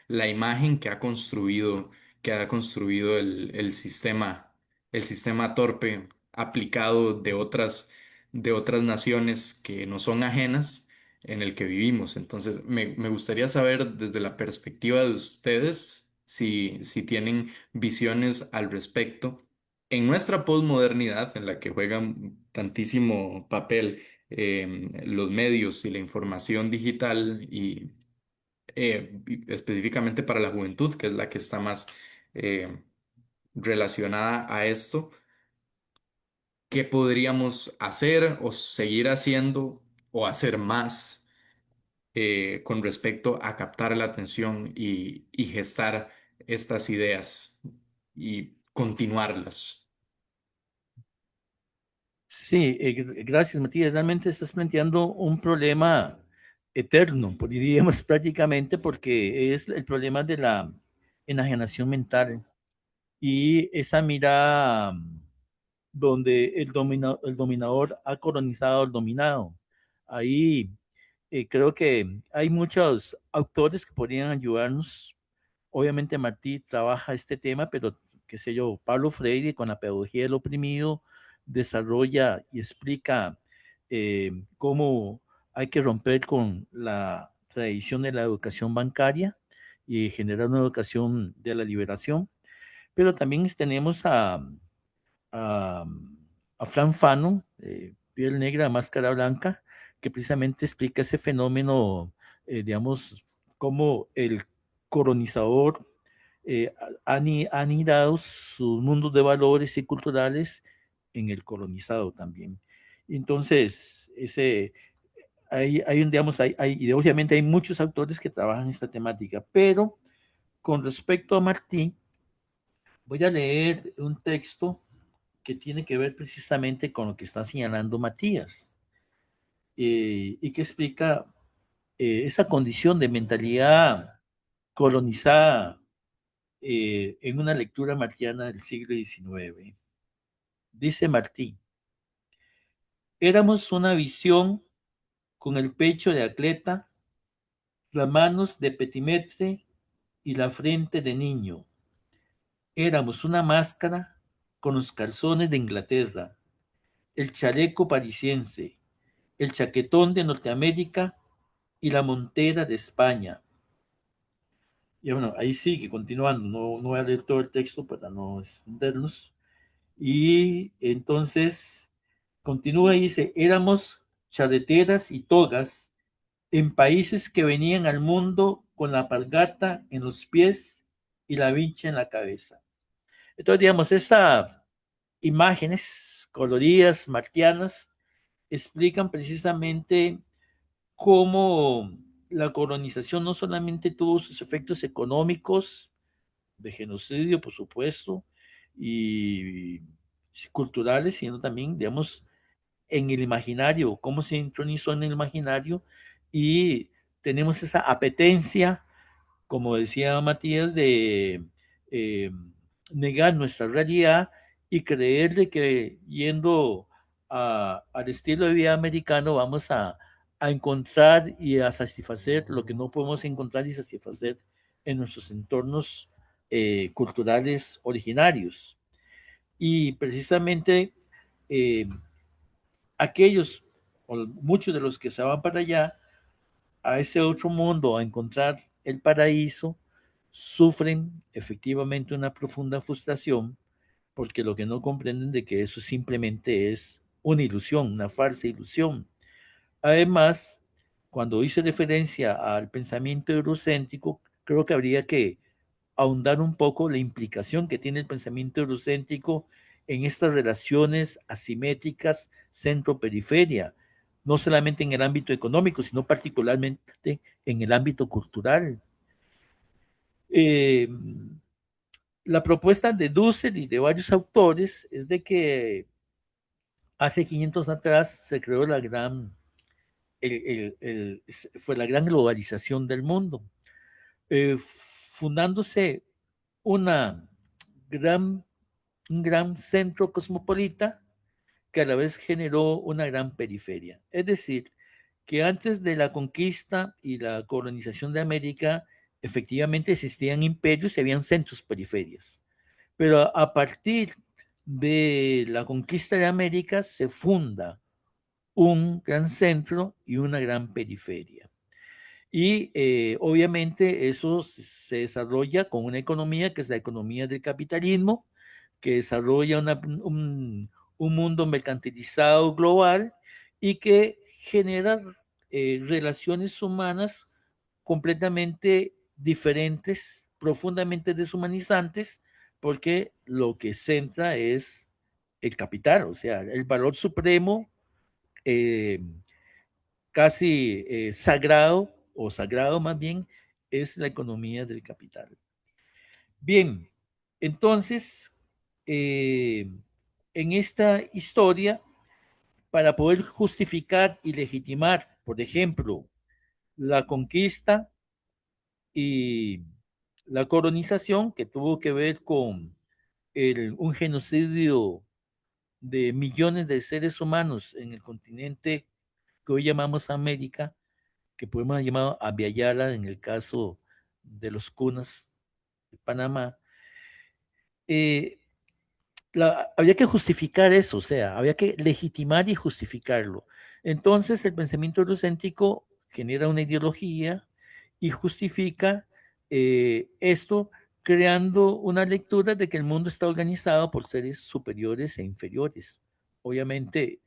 la imagen que ha construido el sistema el sistema torpe aplicado de otras naciones que no son ajenas en el que vivimos. Entonces, me gustaría saber desde la perspectiva de ustedes si tienen visiones al respecto. En nuestra posmodernidad, en la que juegan tantísimo papel los medios y la información digital y específicamente para la juventud, que es la que está más relacionada a esto, ¿qué podríamos hacer o seguir haciendo o hacer más con respecto a captar la atención y gestar estas ideas y continuarlas? Sí, gracias, Matías. Realmente estás planteando un problema eterno, diríamos prácticamente, porque es el problema de la enajenación mental y esa mirada donde el dominador ha colonizado al dominado. Ahí creo que hay muchos autores que podrían ayudarnos. Obviamente Martí trabaja este tema, pero qué sé yo, Pablo Freire con la pedagogía del oprimido desarrolla y explica cómo hay que romper con la tradición de la educación bancaria y generar una educación de la liberación. Pero también tenemos a, a Fran Fanon, Piel Negra, Máscara Blanca, que precisamente explica ese fenómeno, digamos, cómo el colonizador ha anidado sus mundos de valores y culturales en el colonizado también. Entonces, digamos, y obviamente hay muchos autores que trabajan esta temática, pero con respecto a Martí, voy a leer un texto que tiene que ver precisamente con lo que está señalando Matías y que explica esa condición de mentalidad colonizada en una lectura martiana del siglo XIX. Dice Martí, éramos una visión con el pecho de atleta, las manos de petimetre y la frente de niño. Éramos una máscara con los calzones de Inglaterra, el chaleco parisiense, el chaquetón de Norteamérica y la montera de España. Y bueno, ahí sigue continuando, no voy a leer todo el texto para no extendernos. Y entonces continúa y dice, éramos charreteras y togas en países que venían al mundo con la alpargata en los pies y la vincha en la cabeza. Entonces, digamos, esas imágenes coloridas, martianas, explican precisamente cómo la colonización no solamente tuvo sus efectos económicos, de genocidio, por supuesto, y culturales, sino también, digamos, en el imaginario, cómo se intronizó en el imaginario y tenemos esa apetencia, como decía Matías, de eh, negar nuestra realidad y creer de que yendo al estilo de vida americano vamos a encontrar y a satisfacer lo que no podemos encontrar y satisfacer en nuestros entornos culturales originarios. Y precisamente eh, aquellos, o muchos de los que se van para allá, a ese otro mundo, a encontrar el paraíso, sufren efectivamente una profunda frustración porque lo que no comprenden de que eso simplemente es una ilusión, una falsa ilusión. Además, cuando hice referencia al pensamiento eurocéntrico, creo que habría que ahondar un poco la implicación que tiene el pensamiento eurocéntrico en estas relaciones asimétricas centro-periferia, no solamente en el ámbito económico, sino particularmente en el ámbito cultural. Eh, la propuesta de Dussel y de varios autores es de que hace 500 atrás se creó fue la gran globalización del mundo, fundándose una gran, un gran centro cosmopolita que a la vez generó una gran periferia. Es decir, que antes de la conquista y la colonización de América, efectivamente existían imperios y habían centros periferias. Pero a partir de la conquista de América se funda un gran centro y una gran periferia. Y obviamente eso se desarrolla con una economía que es la economía del capitalismo, que desarrolla un mundo mercantilizado global y que genera relaciones humanas completamente diferentes, profundamente deshumanizantes, porque lo que centra es el capital, o sea, el valor supremo, eh, casi sagrado, o sagrado más bien, es la economía del capital. Bien, entonces, en esta historia, para poder justificar y legitimar, por ejemplo, la conquista y la colonización, que tuvo que ver con un genocidio de millones de seres humanos en el continente que hoy llamamos América, que podemos haber llamado Abya en el caso de los cunas de Panamá, eh, había que justificar eso, o sea, había que legitimar y justificarlo. Entonces el pensamiento eurocéntrico genera una ideología y justifica esto creando una lectura de que el mundo está organizado por seres superiores e inferiores. Obviamente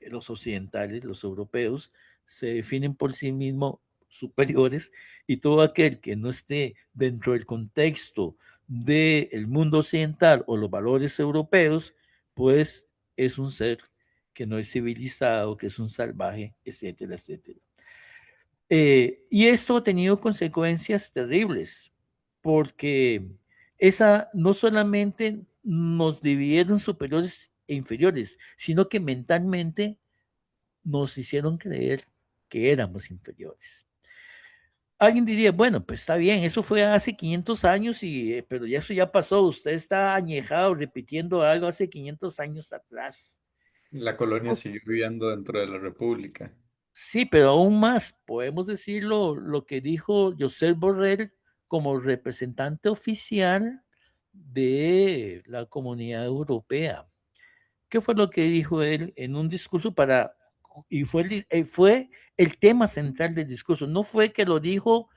los occidentales, los europeos, se definen por sí mismos superiores y todo aquel que no esté dentro del contexto del mundo occidental o los valores europeos, pues es un ser que no es civilizado, que es un salvaje, etcétera, etcétera. Y esto ha tenido consecuencias terribles, porque esa no solamente nos dividieron superiores e inferiores, sino que mentalmente nos hicieron creer que éramos inferiores. Alguien diría, bueno, pues está bien, eso fue hace 500 años, pero ya eso ya pasó, usted está añejado repitiendo algo hace 500 años atrás. La colonia siguió viviendo dentro de la República. Sí, pero aún más, podemos decirlo lo que dijo Josep Borrell como representante oficial de la Comunidad Europea. ¿Qué fue lo que dijo él en un discurso y fue el tema central del discurso? No fue que lo dijo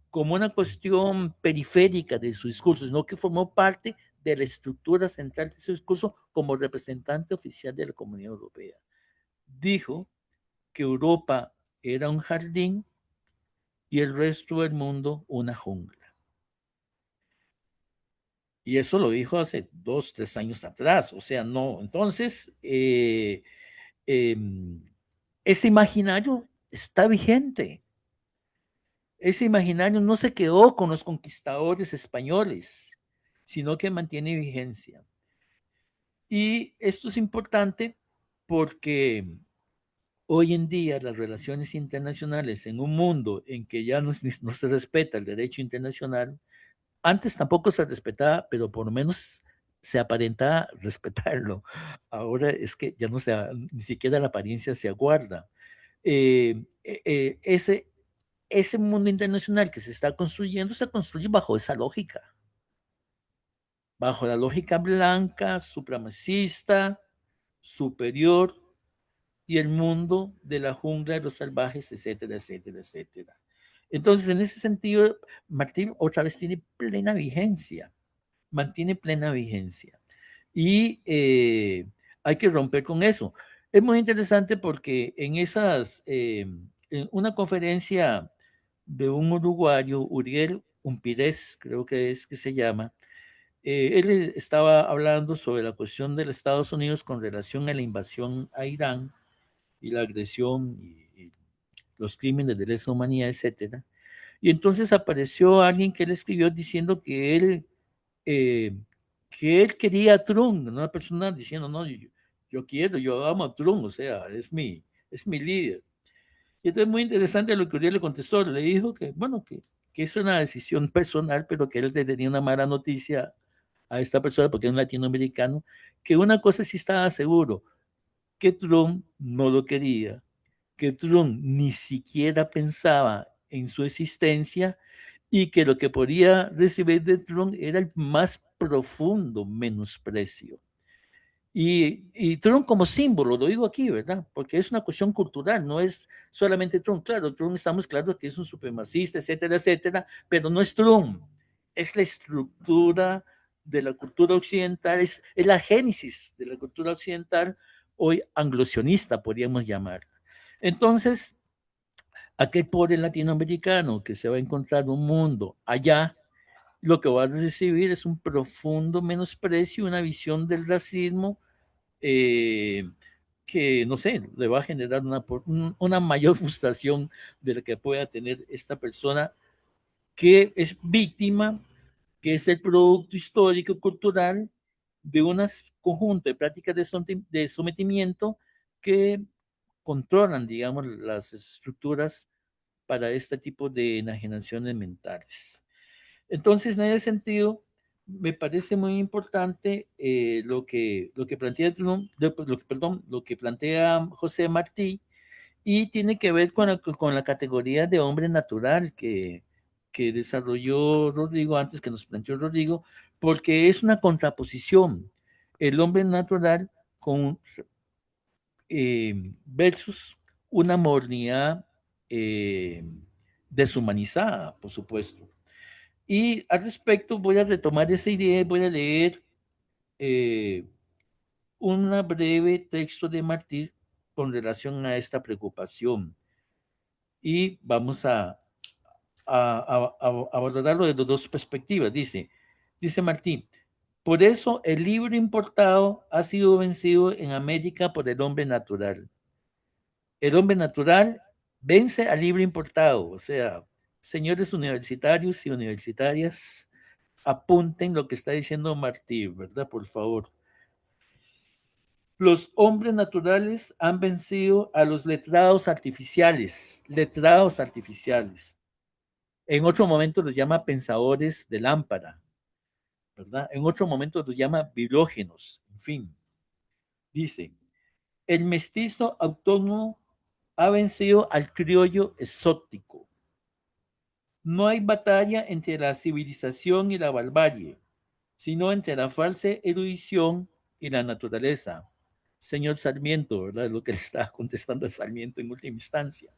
como una cuestión periférica de su discurso, sino que formó parte de la estructura central de su discurso como representante oficial de la Comunidad Europea. Dijo que Europa era un jardín y el resto del mundo una jungla. Y eso lo dijo hace 2, 3 años atrás. O sea, no. Entonces, eh, ese imaginario está vigente. Ese imaginario no se quedó con los conquistadores españoles, sino que mantiene vigencia. Y esto es importante porque hoy en día las relaciones internacionales en un mundo en que ya no se respeta el derecho internacional, antes tampoco se respetaba, pero por lo menos se aparentaba respetarlo. Ahora es que ya no se, ni siquiera la apariencia se aguarda. Ese mundo internacional que se está construyendo se construye bajo esa lógica, bajo la lógica blanca, supremacista, superior, y el mundo de la jungla de los salvajes, etcétera, etcétera, etcétera. Entonces, en ese sentido, Martín otra vez tiene plena vigencia, mantiene plena vigencia. Y hay que romper con eso. Es muy interesante porque en una conferencia de un uruguayo, Uriel Umpires, creo que es que se llama, él estaba hablando sobre la cuestión de los Estados Unidos con relación a la invasión a Irán y la agresión y los crímenes de lesa humanidad, etcétera. Y entonces apareció alguien que él escribió diciendo eh, que él quería a Trump, una persona diciendo, no, yo amo a Trump, o sea, es mi líder. Y entonces muy interesante lo que Uriel le contestó, le dijo que, bueno, que es una decisión personal, pero que él le tenía una mala noticia a esta persona, porque es un latinoamericano, que una cosa sí estaba seguro, que Trump no lo quería, que Trump ni siquiera pensaba en su existencia y que lo que podía recibir de Trump era el más profundo menosprecio. Y Trump como símbolo, lo digo aquí, ¿verdad? Porque es una cuestión cultural, no es solamente Trump. Claro, Trump estamos claros que es un supremacista, etcétera, etcétera, pero no es Trump, es la estructura de la cultura occidental, es la génesis de la cultura occidental, hoy anglosionista, podríamos llamar. Entonces, aquel pobre latinoamericano que se va a encontrar un mundo allá, lo que va a recibir es un profundo menosprecio, una visión del racismo eh, que, no sé, le va a generar una mayor frustración de la que pueda tener esta persona que es víctima, que es el producto histórico cultural de un conjunto de prácticas de sometimiento que controlan, digamos, las estructuras para este tipo de enajenaciones mentales. Entonces, en ese sentido, me parece muy importante lo que plantea, lo que plantea José Martí, y tiene que ver con la categoría de hombre natural que desarrolló Rodrigo antes, que nos planteó Rodrigo, porque es una contraposición, el hombre natural con, versus una modernidad eh, deshumanizada, por supuesto. Y al respecto voy a retomar esa idea y voy a leer eh, un breve texto de Martí con relación a esta preocupación. Y vamos a valorarlo desde dos perspectivas. Dice Martí, por eso el libro importado ha sido vencido en América por el hombre natural. El hombre natural vence al libro importado. O sea, señores universitarios y universitarias, apunten lo que está diciendo Martí, ¿verdad? Por favor. Los hombres naturales han vencido a los letrados artificiales, letrados artificiales. En otro momento los llama pensadores de lámpara, ¿verdad? En otro momento los llama bilógenos, en fin. Dice, el mestizo autónomo ha vencido al criollo exótico. No hay batalla entre la civilización y la barbarie, sino entre la falsa erudición y la naturaleza. Señor Sarmiento, ¿verdad? Es lo que le está contestando a Sarmiento en última instancia.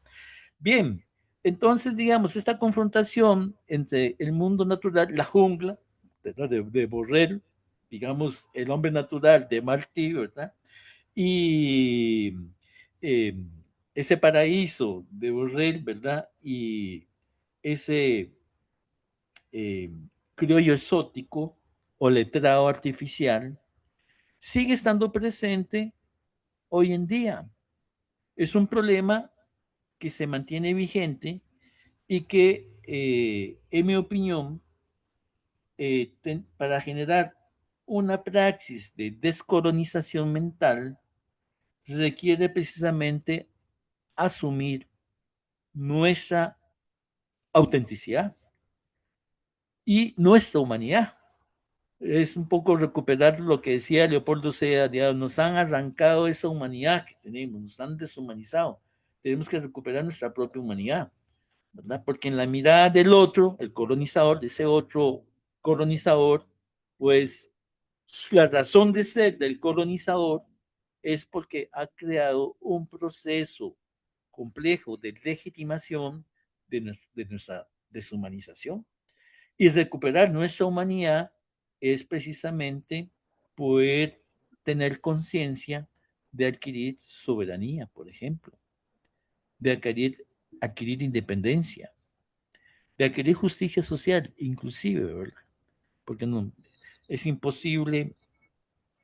Bien, entonces, digamos, esta confrontación entre el mundo natural, la jungla, de Borrell, digamos, el hombre natural de Martí, ¿verdad? Y eh, ese paraíso de Borrell, ¿verdad? Y ese eh, criollo exótico o letrado artificial sigue estando presente hoy en día. Es un problema que se mantiene vigente y que, en mi opinión, para generar una praxis de descolonización mental, requiere precisamente asumir nuestra autenticidad y nuestra humanidad. Es un poco recuperar lo que decía Leopoldo Sea, nos han arrancado esa humanidad que tenemos, nos han deshumanizado. Tenemos que recuperar nuestra propia humanidad, ¿verdad? Porque en la mirada del otro, el colonizador, de ese otro colonizador, pues la razón de ser del colonizador es porque ha creado un proceso complejo de legitimación de nuestra deshumanización. Y recuperar nuestra humanidad es precisamente poder tener conciencia de adquirir soberanía, por ejemplo, de adquirir independencia, de adquirir justicia social, inclusive, ¿verdad? Porque no, es imposible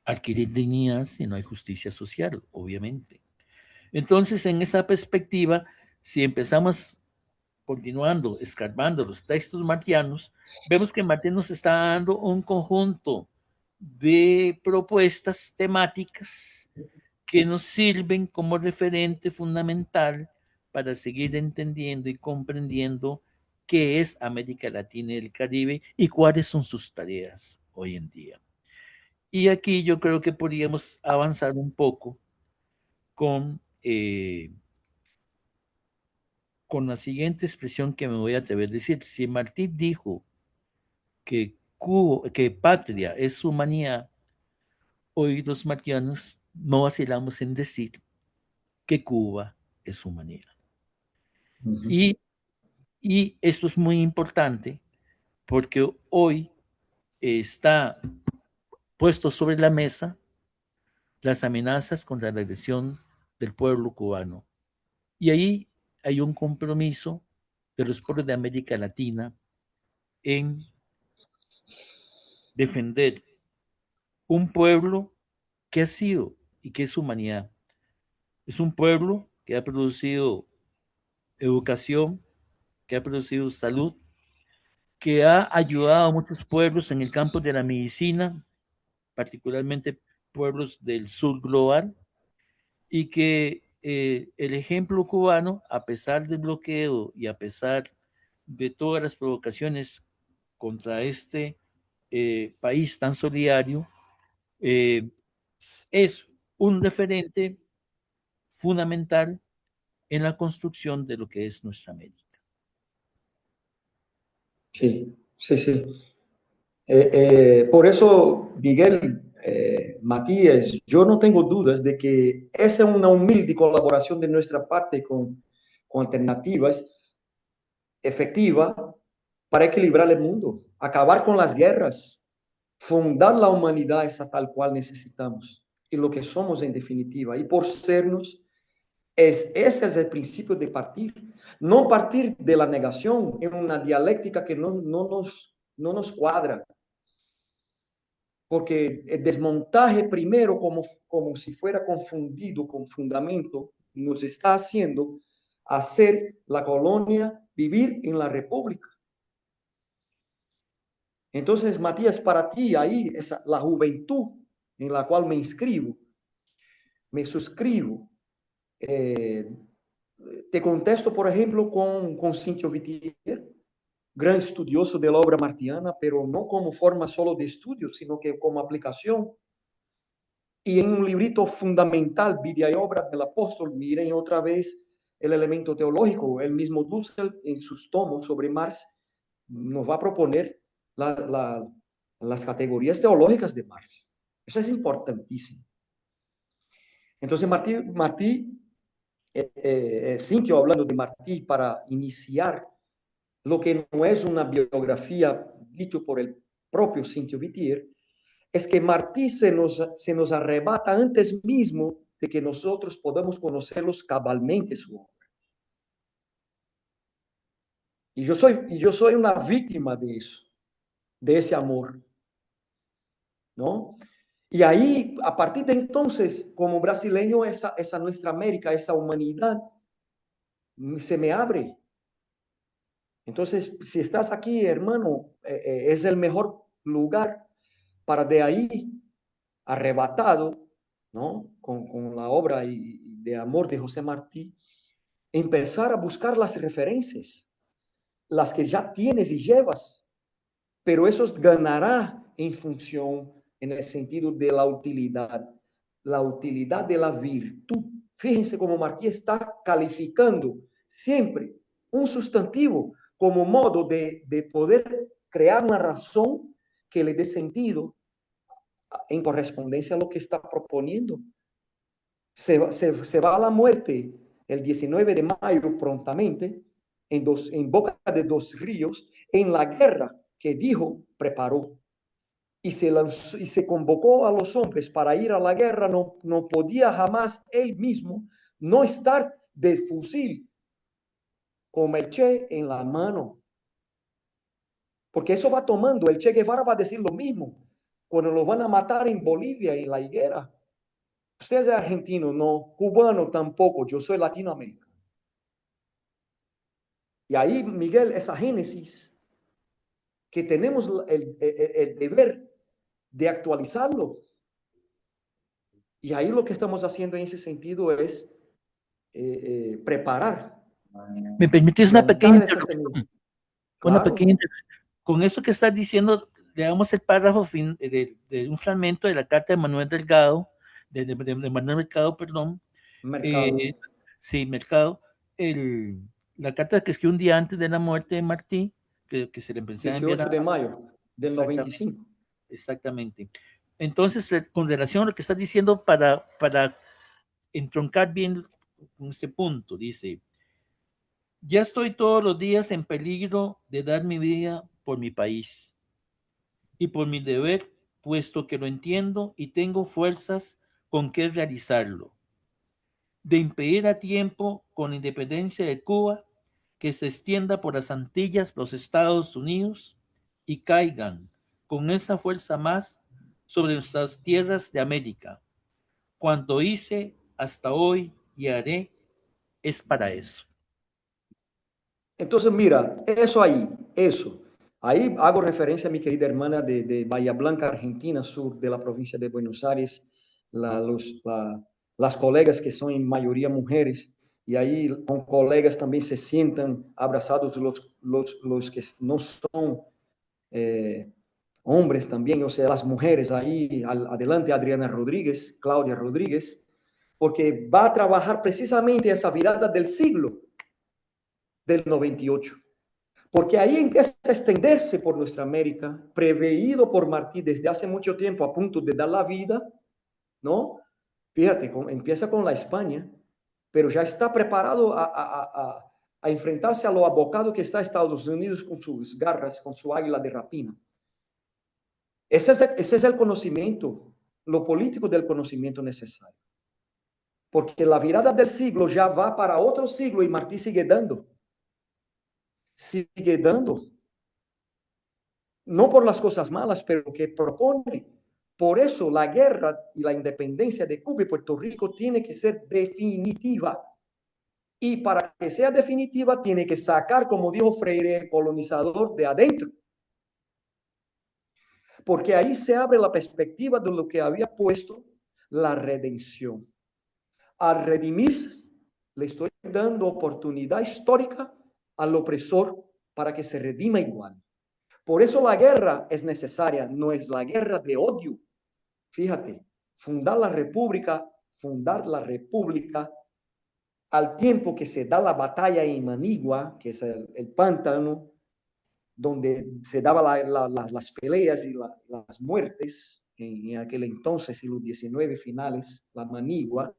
adquirir dignidad si no hay justicia social, obviamente. Entonces, en esa perspectiva, si empezamos continuando, escarbando los textos martianos, vemos que Martín nos está dando un conjunto de propuestas temáticas que nos sirven como referente fundamental para seguir entendiendo y comprendiendo qué es América Latina y el Caribe y cuáles son sus tareas hoy en día. Y aquí yo creo que podríamos avanzar un poco con, con la siguiente expresión que me voy a atrever a decir. Si Martí dijo que patria es humanidad, hoy los martianos no vacilamos en decir que Cuba es humanidad. Ujú. Y esto es muy importante porque hoy está puesto sobre la mesa las amenazas contra la agresión del pueblo cubano. Y ahí hay un compromiso de los pueblos de América Latina en defender un pueblo que ha sido y que es humanidad. Es un pueblo que ha producido educación, que ha producido salud, que ha ayudado a muchos pueblos en el campo de la medicina, particularmente pueblos del sur global, y que el ejemplo cubano, a pesar del bloqueo y a pesar de todas las provocaciones contra este país tan solidario, eh, es un referente fundamental en la construcción de lo que es nuestra América. Sí, sí, sí. Por eso, Miguel, Matías, yo no tengo dudas de que esa es una humilde colaboración de nuestra parte con alternativas efectiva para equilibrar el mundo, acabar con las guerras, fundar la humanidad esa tal cual necesitamos y lo que somos en definitiva. Y por sernos, ese es el principio de partir. No partir de la negación en una dialéctica que no nos cuadra. Porque el desmontaje primero, como si fuera confundido con fundamento, nos está haciendo hacer la colonia vivir en la república. Entonces, Matías, para ti ahí, la juventud en la cual me inscribo, me suscribo, te contesto, por ejemplo, con Cintio Vitier, gran estudioso de la obra martiana, pero no como forma solo de estudio, sino que como aplicación. Y en un librito fundamental, Vida y Obra del Apóstol, miren otra vez el elemento teológico. El mismo Dussel, en sus tomos sobre Marx, nos va a proponer las categorías teológicas de Marx. Eso es importantísimo. Entonces, Cintio, hablando de Martí, para iniciar lo que no es una biografía dicho por el propio Cintio Vitier, es que Martí se nos arrebata antes mismo de que nosotros podamos conocerlos cabalmente su obra. Y yo soy una víctima de eso, de ese amor, ¿no? Y ahí, a partir de entonces, como brasileño, esa nuestra América, esa humanidad, se me abre. Entonces, si estás aquí, hermano, es el mejor lugar para de ahí, arrebatado, ¿no? Con la obra y de amor de José Martí, empezar a buscar las referencias, las que ya tienes y llevas, pero eso ganará en función, en el sentido de la utilidad de la virtud. Fíjense cómo Martí está calificando siempre un sustantivo como modo de poder crear una razón que le dé sentido en correspondencia a lo que está proponiendo. Se va a la muerte el 19 de mayo prontamente en boca de Dos Ríos, en la guerra que dijo preparó. Y se convocó a los hombres para ir a la guerra. No podía jamás él mismo no estar de fusil con el Che en la mano. Porque eso va tomando. El Che Guevara va a decir lo mismo cuando lo van a matar en Bolivia, en la higuera. Usted es argentino, no, cubano tampoco, yo soy latinoamericano. Y ahí, Miguel, esa génesis que tenemos el deber de actualizarlo. Y ahí lo que estamos haciendo en ese sentido es preparar, ¿Me permitís una pequeña plantar esa interrupción? semilla. Una Claro, pequeña interrupción. Con eso que estás diciendo, leamos el párrafo de un fragmento de la carta de Manuel Delgado, de Manuel Mercado, perdón. mercado. Sí, Mercado. La carta que escribió un día antes de la muerte de Martí, que se le empezó a enviar 18 de mayo del exactamente, 95. exactamente. Entonces, con relación a lo que estás diciendo, para entroncar bien con este punto, dice, ya estoy todos los días en peligro de dar mi vida por mi país y por mi deber, puesto que lo entiendo y tengo fuerzas con que realizarlo, de impedir a tiempo, con la independencia de Cuba, que se extienda por las Antillas los Estados Unidos y caigan con esa fuerza más sobre nuestras tierras de América. Cuanto hice hasta hoy y haré es para eso. Entonces, mira, eso. Ahí hago referencia a mi querida hermana de Bahía Blanca, Argentina, sur de la provincia de Buenos Aires, las colegas que son en mayoría mujeres, y ahí con colegas también se sientan abrazados los que no son hombres también, o sea, las mujeres ahí, adelante Adriana Rodríguez, Claudia Rodríguez, porque va a trabajar precisamente esa virada del siglo del 98. Porque ahí empieza a extenderse por nuestra América, preveído por Martí desde hace mucho tiempo a punto de dar la vida, ¿no? Fíjate, empieza con la España, pero ya está preparado a enfrentarse a lo abocado que está Estados Unidos con sus garras, con su águila de rapina. Ese es el conocimiento, lo político del conocimiento necesario. Porque la virada del siglo ya va para otro siglo y Martí sigue dando. Sigue dando. No por las cosas malas, pero que propone. Por eso la guerra y la independencia de Cuba y Puerto Rico tiene que ser definitiva. Y para que sea definitiva, tiene que sacar, como dijo Freire, el colonizador de adentro. Porque ahí se abre la perspectiva de lo que había puesto la redención. Al redimirse, le estoy dando oportunidad histórica al opresor para que se redima igual. Por eso la guerra es necesaria, no es la guerra de odio. Fíjate, fundar la república al tiempo que se da la batalla en Manigua, que es el pantano, donde se daban las peleas y las muertes en aquel entonces, en los 19 finales, la Manigua,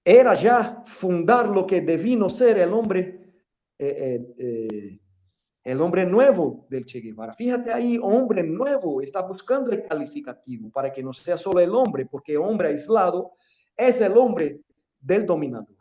era ya fundar lo que devino ser el hombre nuevo del Che Guevara. Fíjate ahí, hombre nuevo, está buscando el calificativo para que no sea solo el hombre, porque hombre aislado es el hombre del dominador.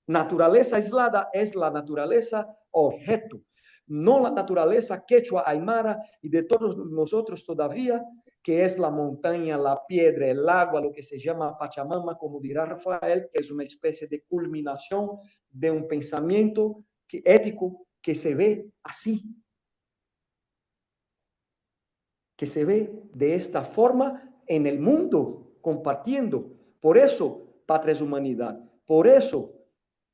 Naturaleza aislada es la naturaleza objeto, no la naturaleza quechua, aymara y de todos nosotros todavía, que es la montaña, la piedra, el agua, lo que se llama Pachamama, como dirá Rafael, que es una especie de culminación de un pensamiento ético que se ve así, que se ve de esta forma en el mundo, compartiendo. Por eso, patria es humanidad. Por eso,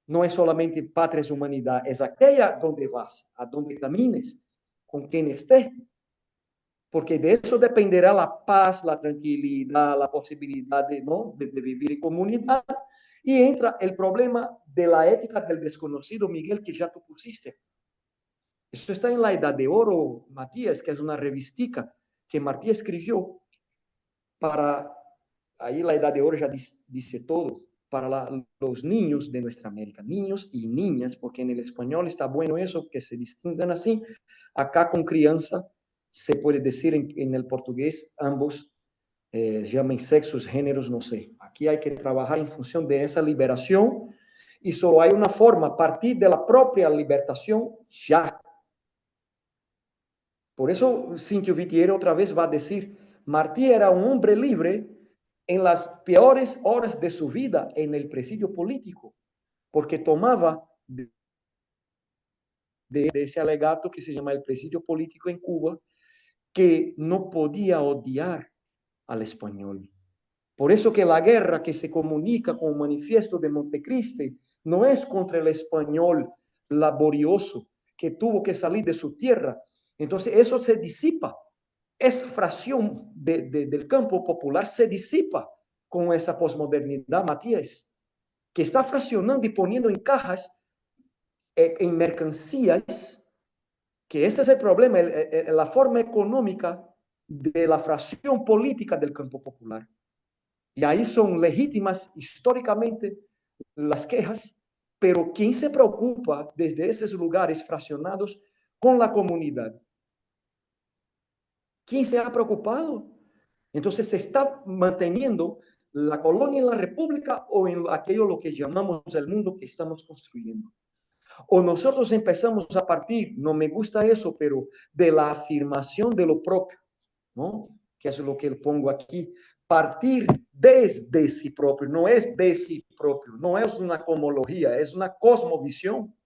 no es solamente patria es humanidad, es aquella donde vas, a donde camines, con quien esté. Porque de eso dependerá la paz, la tranquilidad, la posibilidad de vivir en comunidad. Y entra el problema de la ética del desconocido, Miguel, que ya tú pusiste. Eso está en La Edad de Oro, Matías, que es una revistica que Martí escribió para, ahí La Edad de Oro ya dice todo, para los niños de nuestra América, niños y niñas, porque en el español está bueno eso, que se distingan así. Acá con crianza se puede decir en el portugués ambos, llamen sexos, géneros, no sé. Aquí hay que trabajar en función de esa liberación y solo hay una forma, a partir de la propia libertación ya. Por eso Cintio Vitiero otra vez va a decir, Martí era un hombre libre en las peores horas de su vida en el presidio político, porque tomaba de ese alegato que se llama el presidio político en Cuba, que no podía odiar al español. Por eso que la guerra que se comunica con el manifiesto de Montecristi no es contra el español laborioso que tuvo que salir de su tierra. Entonces eso se disipa. Esa fracción del campo popular se disipa con esa posmodernidad, Matías, que está fraccionando y poniendo en cajas, en mercancías, que ese es el problema, la forma económica de la fracción política del campo popular. Y ahí son legítimas históricamente las quejas, pero ¿quién se preocupa desde esos lugares fraccionados con la comunidad? ¿Quién se ha preocupado? Entonces se está manteniendo la colonia en la república o en aquello lo que llamamos el mundo que estamos construyendo. O nosotros empezamos a partir, no me gusta eso, pero de la afirmación de lo propio, ¿no? Que es lo que pongo aquí. Partir desde sí propio, no es de sí propio, no es una cosmología, es una cosmovisión.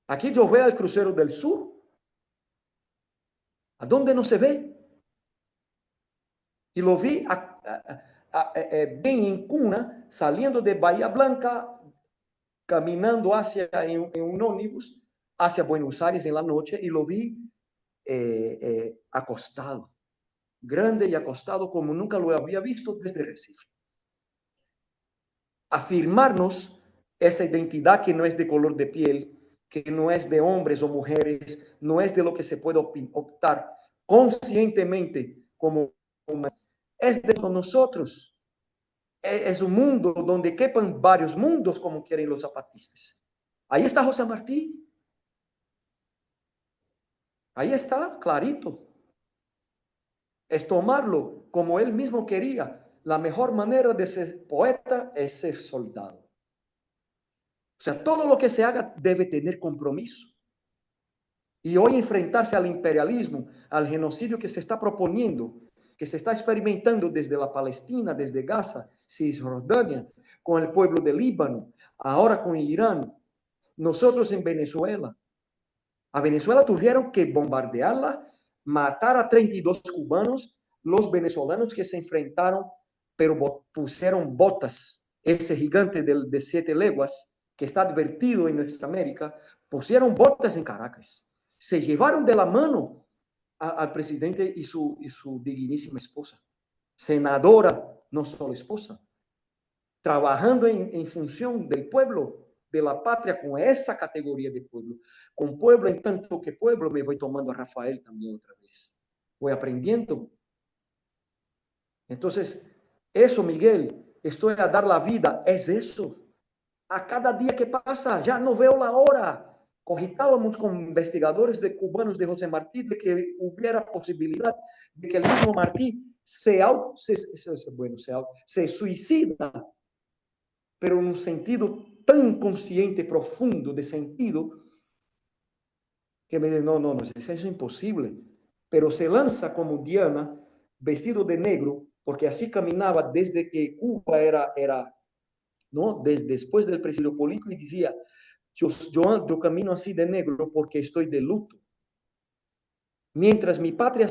Aquí yo veo el crucero del sur. ¿A dónde no se ve? Y lo vi bien en cuna, saliendo de Bahía Blanca, caminando hacia en un ómnibus hacia Buenos Aires en la noche, y lo vi acostado, grande y acostado como nunca lo había visto desde Recife. Afirmarnos esa identidad que no es de color de piel, que no es de hombres o mujeres, no es de lo que se puede optar conscientemente como es de nosotros. Es un mundo donde quepan varios mundos, como quieren los zapatistas. Ahí está José Martí. Ahí está, clarito. Es tomarlo como él mismo quería. La mejor manera de ser poeta es ser soldado. O sea, todo lo que se haga debe tener compromiso. Y hoy enfrentarse al imperialismo, al genocidio que se está proponiendo, que se está experimentando desde la Palestina, desde Gaza, Cisjordania, con el pueblo de Líbano, ahora con Irán, nosotros en Venezuela. A Venezuela tuvieron que bombardearla, matar a 32 cubanos, los venezolanos que se enfrentaron, pero pusieron botas, ese gigante de 7 leguas, que está advertido en nuestra América, pusieron botas en Caracas. Se llevaron de la mano al presidente y su dignísima esposa, senadora, no solo esposa, trabajando en función del pueblo, de la patria, con esa categoría de pueblo. Con pueblo en tanto que pueblo, me voy tomando a Rafael también otra vez. Voy aprendiendo. Entonces, eso, Miguel, estoy a dar la vida, es eso. A cada día que pasa, ya no veo la hora. Cogitábamos con investigadores de cubanos de José Martí de que hubiera posibilidad de que el mismo Martí se suicida, pero en un sentido tan consciente, profundo de sentido, que me dice, no, eso es imposible. Pero se lanza como Diana, vestido de negro, porque así caminaba desde que Cuba era ¿no? Después del presidio político, y decía, yo camino así de negro porque estoy de luto. Mientras mi patria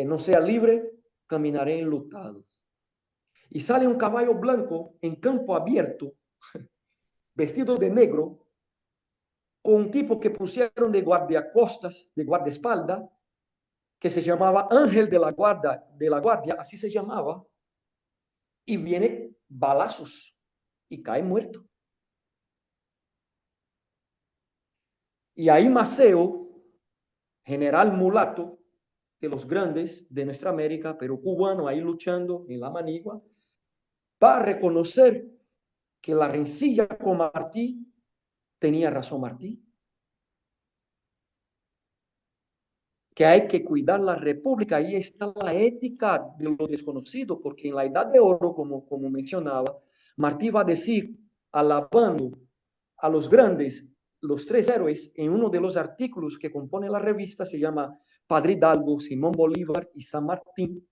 no sea libre, caminaré enlutado. Y sale un caballo blanco en campo abierto, vestido de negro, con un tipo que pusieron de guardiacostas, de guardaespaldas, que se llamaba Ángel de la Guardia, así se llamaba, y viene balazos y cae muerto. Y ahí Maceo, general mulato de los grandes de nuestra América, pero cubano ahí luchando en la manigua, va a reconocer que la rencilla con Martí tenía razón Martí, que hay que cuidar la república. Ahí está la ética de lo desconocido, porque en la Edad de Oro, como mencionaba, Martí va a decir, alabando a los grandes, los 3 héroes, en uno de los artículos que compone la revista, se llama Padre Hidalgo, Simón Bolívar y San Martín,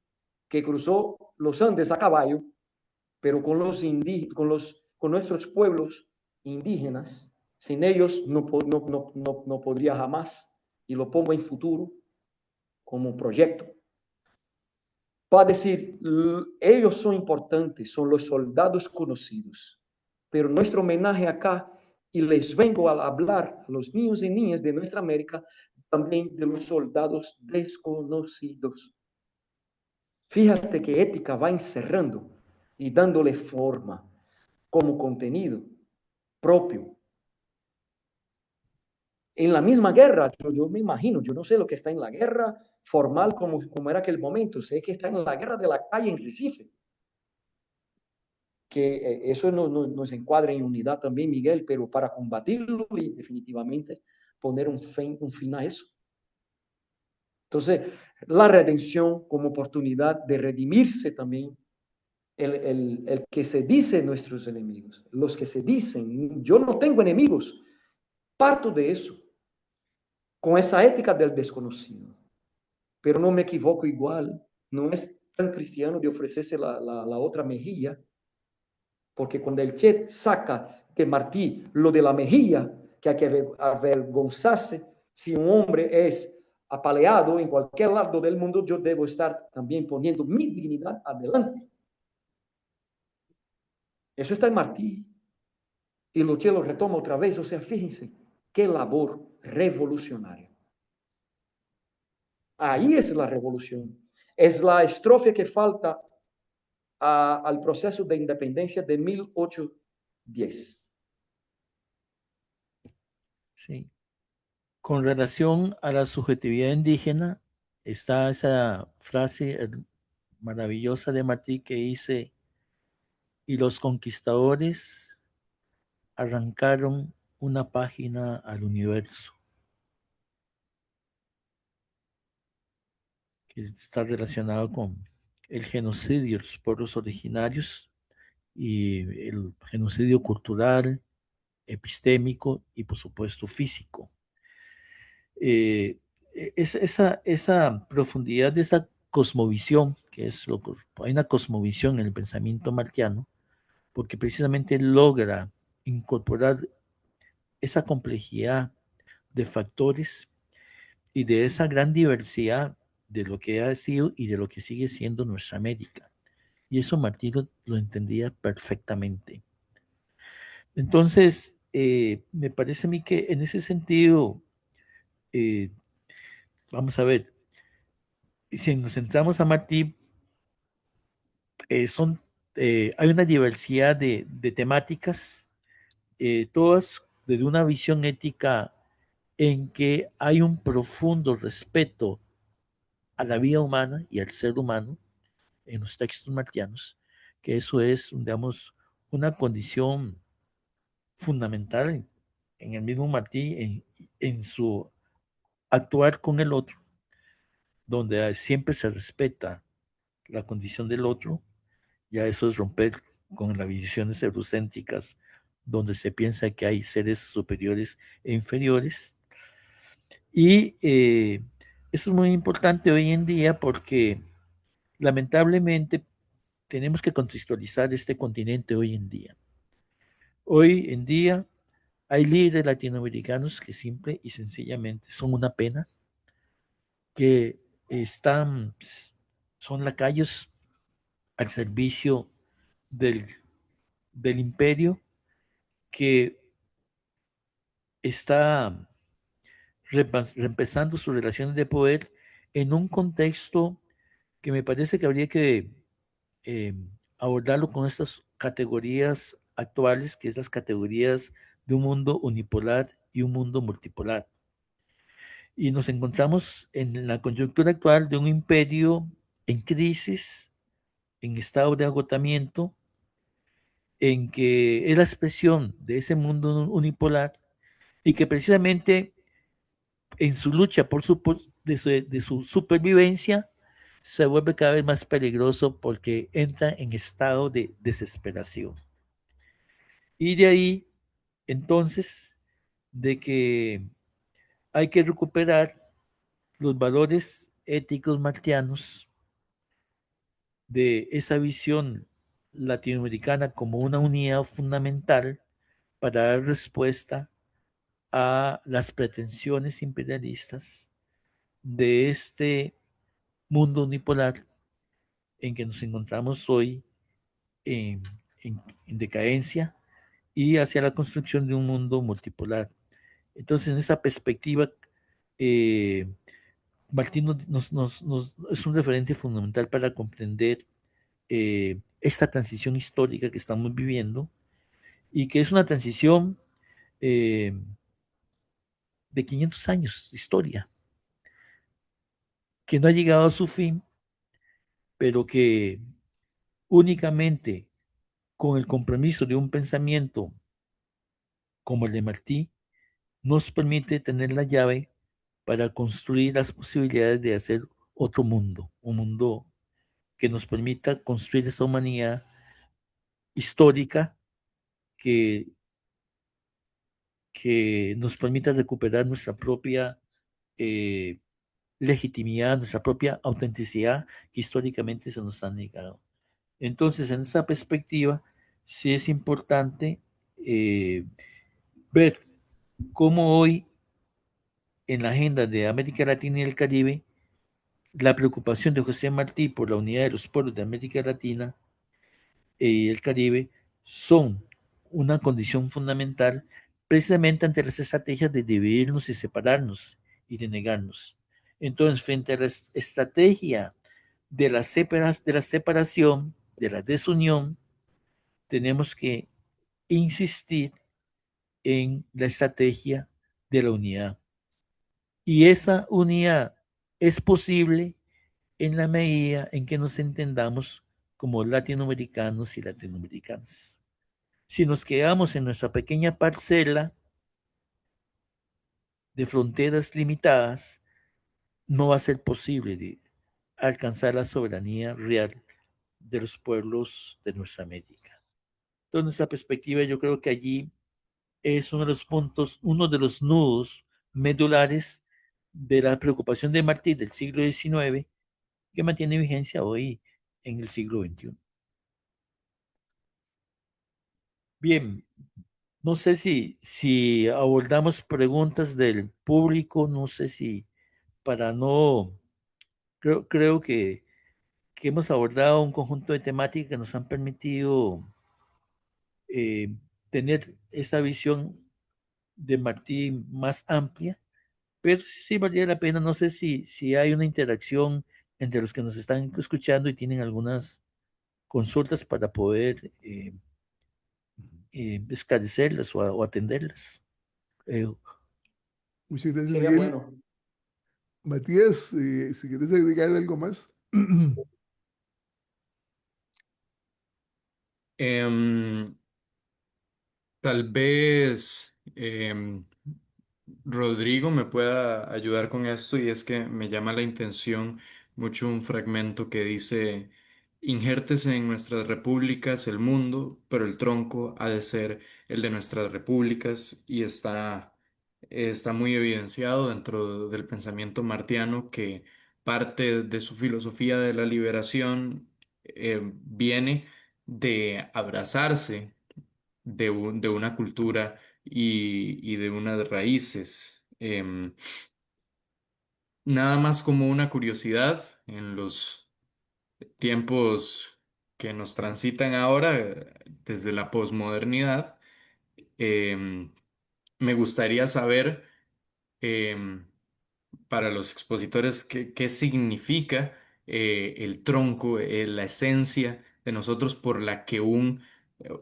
que cruzó los Andes a caballo, pero con nuestros pueblos indígenas. Sin ellos no podría jamás, y lo pongo en futuro como proyecto. Va a decir, ellos son importantes, son los soldados conocidos, pero nuestro homenaje acá, y les vengo a hablar a los niños y niñas de nuestra América, también de los soldados desconocidos. Fíjate que ética va encerrando y dándole forma como contenido propio. En la misma guerra, yo me imagino, yo no sé lo que está en la guerra, formal como era aquel momento. Sé que está en la guerra de la calle en Recife, que eso nos encuadra en unidad también, Miguel, pero para combatirlo y definitivamente poner un fin a eso. Entonces, la redención como oportunidad de redimirse también, el que se dice nuestros enemigos, los que se dicen, yo no tengo enemigos, parto de eso, con esa ética del desconocido, pero no me equivoco igual, no es tan cristiano de ofrecerse la otra mejilla, porque cuando el Che saca de Martí lo de la mejilla, que hay que avergonzarse, si un hombre es apaleado en cualquier lado del mundo, yo debo estar también poniendo mi dignidad adelante. Eso está en Martí. Y lo Che lo retoma otra vez. O sea, fíjense, qué labor revolucionaria. Ahí es la revolución. Es la estrofe que falta al proceso de independencia de 1810. Sí. Con relación a la subjetividad indígena, está esa frase maravillosa de Martí que dice, y los conquistadores arrancaron una página al universo, que está relacionado con el genocidio de los pueblos originarios y el genocidio cultural, epistémico y por supuesto físico. Esa profundidad de esa cosmovisión, que es lo que hay una cosmovisión en el pensamiento martiano, porque precisamente logra incorporar esa complejidad de factores y de esa gran diversidad de lo que ha sido y de lo que sigue siendo nuestra América. Y eso Martí lo entendía perfectamente. Entonces, me parece a mí que en ese sentido, eh, vamos a ver, si nos centramos a Martí, son, hay una diversidad de temáticas, todas desde una visión ética en que hay un profundo respeto a la vida humana y al ser humano en los textos martianos, que eso es, digamos, una condición fundamental en el mismo Martí, en su actuar con el otro, donde siempre se respeta la condición del otro. Ya eso es romper con las visiones eurocéntricas, donde se piensa que hay seres superiores e inferiores. Y eso es muy importante hoy en día porque lamentablemente tenemos que contextualizar este continente hoy en día. Hoy en día hay líderes latinoamericanos que simple y sencillamente son una pena, que están, son lacayos al servicio del, del imperio que está reempezando sus relaciones de poder en un contexto que me parece que habría que eh, abordarlo con estas categorías actuales, que es las categorías de un mundo unipolar y un mundo multipolar. Y nos encontramos en la coyuntura actual de un imperio en crisis, en estado de agotamiento, en que es la expresión de ese mundo unipolar y que precisamente en su lucha de su supervivencia se vuelve cada vez más peligroso porque entra en estado de desesperación. Y de ahí, entonces, de que hay que recuperar los valores éticos martianos de esa visión latinoamericana como una unidad fundamental para dar respuesta a las pretensiones imperialistas de este mundo unipolar en que nos encontramos hoy en, en decadencia y hacia la construcción de un mundo multipolar. Entonces, en esa perspectiva, eh, Martín es un referente fundamental para comprender esta transición histórica que estamos viviendo y que es una transición de 500 años de historia, que no ha llegado a su fin, pero que únicamente con el compromiso de un pensamiento como el de Martí nos permite tener la llave para construir las posibilidades de hacer otro mundo, un mundo que nos permita construir esa humanidad histórica que, que nos permita recuperar nuestra propia eh, legitimidad, nuestra propia autenticidad que históricamente se nos ha negado. Entonces, en esa perspectiva, sí es importante eh, ver cómo hoy en la agenda de América Latina y el Caribe, la preocupación de José Martí por la unidad de los pueblos de América Latina y el Caribe son una condición fundamental precisamente ante las estrategias de dividirnos y separarnos y de negarnos. Entonces, frente a la estrategia de la separación, de la desunión, tenemos que insistir en la estrategia de la unidad. Y esa unidad es posible en la medida en que nos entendamos como latinoamericanos y latinoamericanas. Si nos quedamos en nuestra pequeña parcela de fronteras limitadas, no va a ser posible de alcanzar la soberanía real de los pueblos de nuestra América. Entonces, esa perspectiva yo creo que allí es uno de los puntos, uno de los nudos medulares de la preocupación de Martí del siglo XIX que mantiene vigencia hoy en el siglo XXI. Bien, no sé si abordamos preguntas del público, no sé si para no, creo que hemos abordado un conjunto de temáticas que nos han permitido eh, tener esa visión de Martí más amplia, pero sí valía la pena, no sé si hay una interacción entre los que nos están escuchando y tienen algunas consultas para poder esclarecerlas o atenderlas. Eh, Muchas gracias, Sería Miguel. bueno. Matías, si quieres agregar algo más. Em, Tal vez Rodrigo me pueda ayudar con esto y es que me llama la intención mucho un fragmento que dice, injértese en nuestras repúblicas el mundo, pero el tronco ha de ser el de nuestras repúblicas y está muy evidenciado dentro del pensamiento martiano que parte de su filosofía de la liberación viene de abrazarse de una cultura y de unas raíces. Nada más como una curiosidad en los tiempos que nos transitan ahora, desde la posmodernidad, em, me gustaría saber em, para los expositores qué significa el tronco, la esencia de nosotros por la que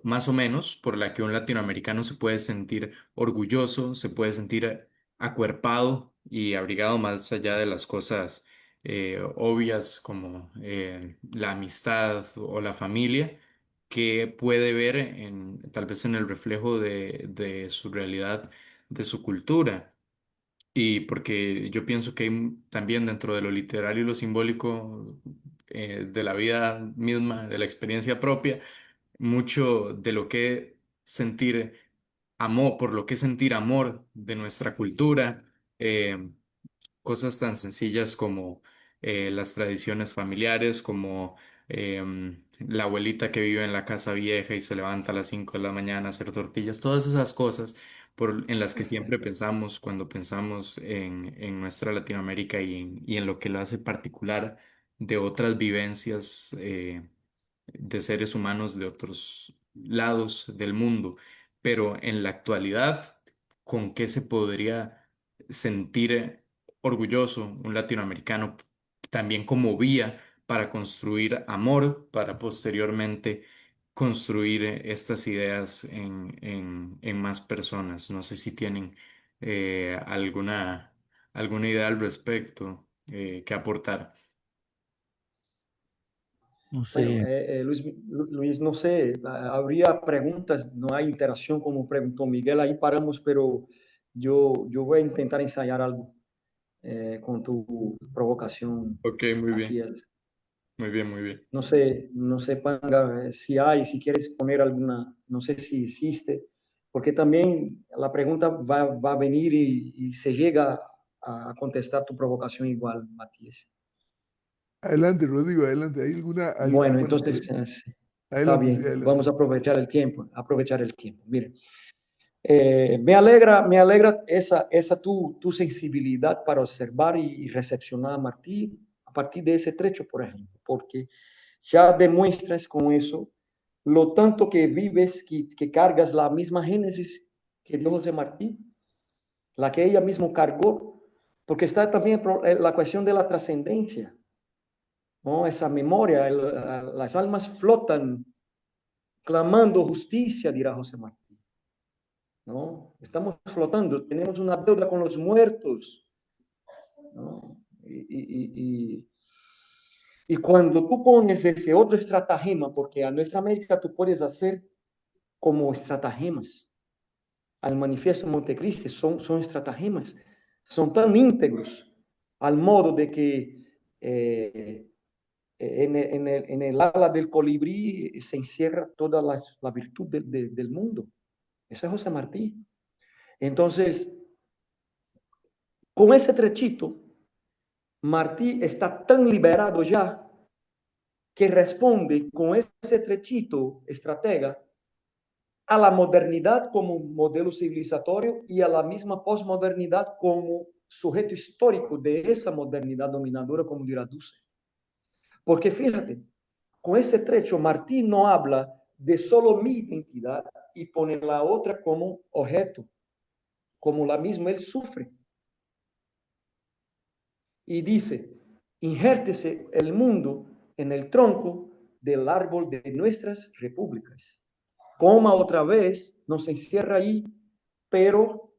más o menos, por la que un latinoamericano se puede sentir orgulloso, se puede sentir acuerpado y abrigado más allá de las cosas obvias como la amistad o la familia, que puede ver tal vez en el reflejo de su realidad, de su cultura. Y porque yo pienso que hay también dentro de lo literario y lo simbólico de la vida misma, de la experiencia propia, mucho de lo que sentir amor, por lo que sentir amor de nuestra cultura, cosas tan sencillas como las tradiciones familiares, como la abuelita que vive en la casa vieja y se levanta a las 5 de la mañana a hacer tortillas, todas esas cosas en las que siempre pensamos cuando pensamos en nuestra Latinoamérica y en lo que lo hace particular de otras vivencias de seres humanos de otros lados del mundo. Pero en la actualidad, ¿con qué se podría sentir orgulloso un latinoamericano también como vía para construir amor, para posteriormente construir estas ideas en más personas? No sé si tienen alguna idea al respecto. que aportar. No Bueno, sé, Luis, no sé, habría preguntas, no hay interacción como preguntó Miguel, ahí paramos, pero yo voy a intentar ensayar algo con tu provocación, Ok, muy bien, Matías. muy bien, muy bien. No sé, Panga, si hay, si quieres poner alguna, no sé si existe, porque también la pregunta va a venir y se llega a contestar tu provocación igual, Matías. Adelante, Rodrigo, adelante. ¿Hay Bueno, bueno, entonces, sí, está adelante, sí, bien, adelante. vamos a aprovechar el tiempo, Mire, me alegra esa tu sensibilidad para observar y recepcionar a Martí a partir de ese trecho, por ejemplo, porque ya demuestras con eso lo tanto que vives, que cargas la misma génesis que dio José Martí, la que ella misma cargó, porque está también la cuestión de la trascendencia, ¿no? Esa memoria, las almas flotan clamando justicia, dirá José Martí, ¿no? Estamos flotando, tenemos una deuda con los muertos, ¿no? Y cuando tú pones ese otro estratagema, porque a nuestra América tú puedes hacer como estratagemas, al manifiesto Montecristi son estratagemas, son tan íntegros al modo de que en el ala del colibrí se encierra toda la virtud del mundo. Eso es José Martí. Entonces, con ese trechito, Martí está tan liberado ya que responde con ese trechito estratega a la modernidad como modelo civilizatorio y a la misma posmodernidad como sujeto histórico de esa modernidad dominadora, como dirá Dussel. Porque fíjate, con ese trecho, Martí no habla de solo mi identidad y pone la otra como objeto, como la misma él sufre. Y dice, injértese el mundo en el tronco del árbol de nuestras repúblicas. Coma otra vez, nos encierra ahí, pero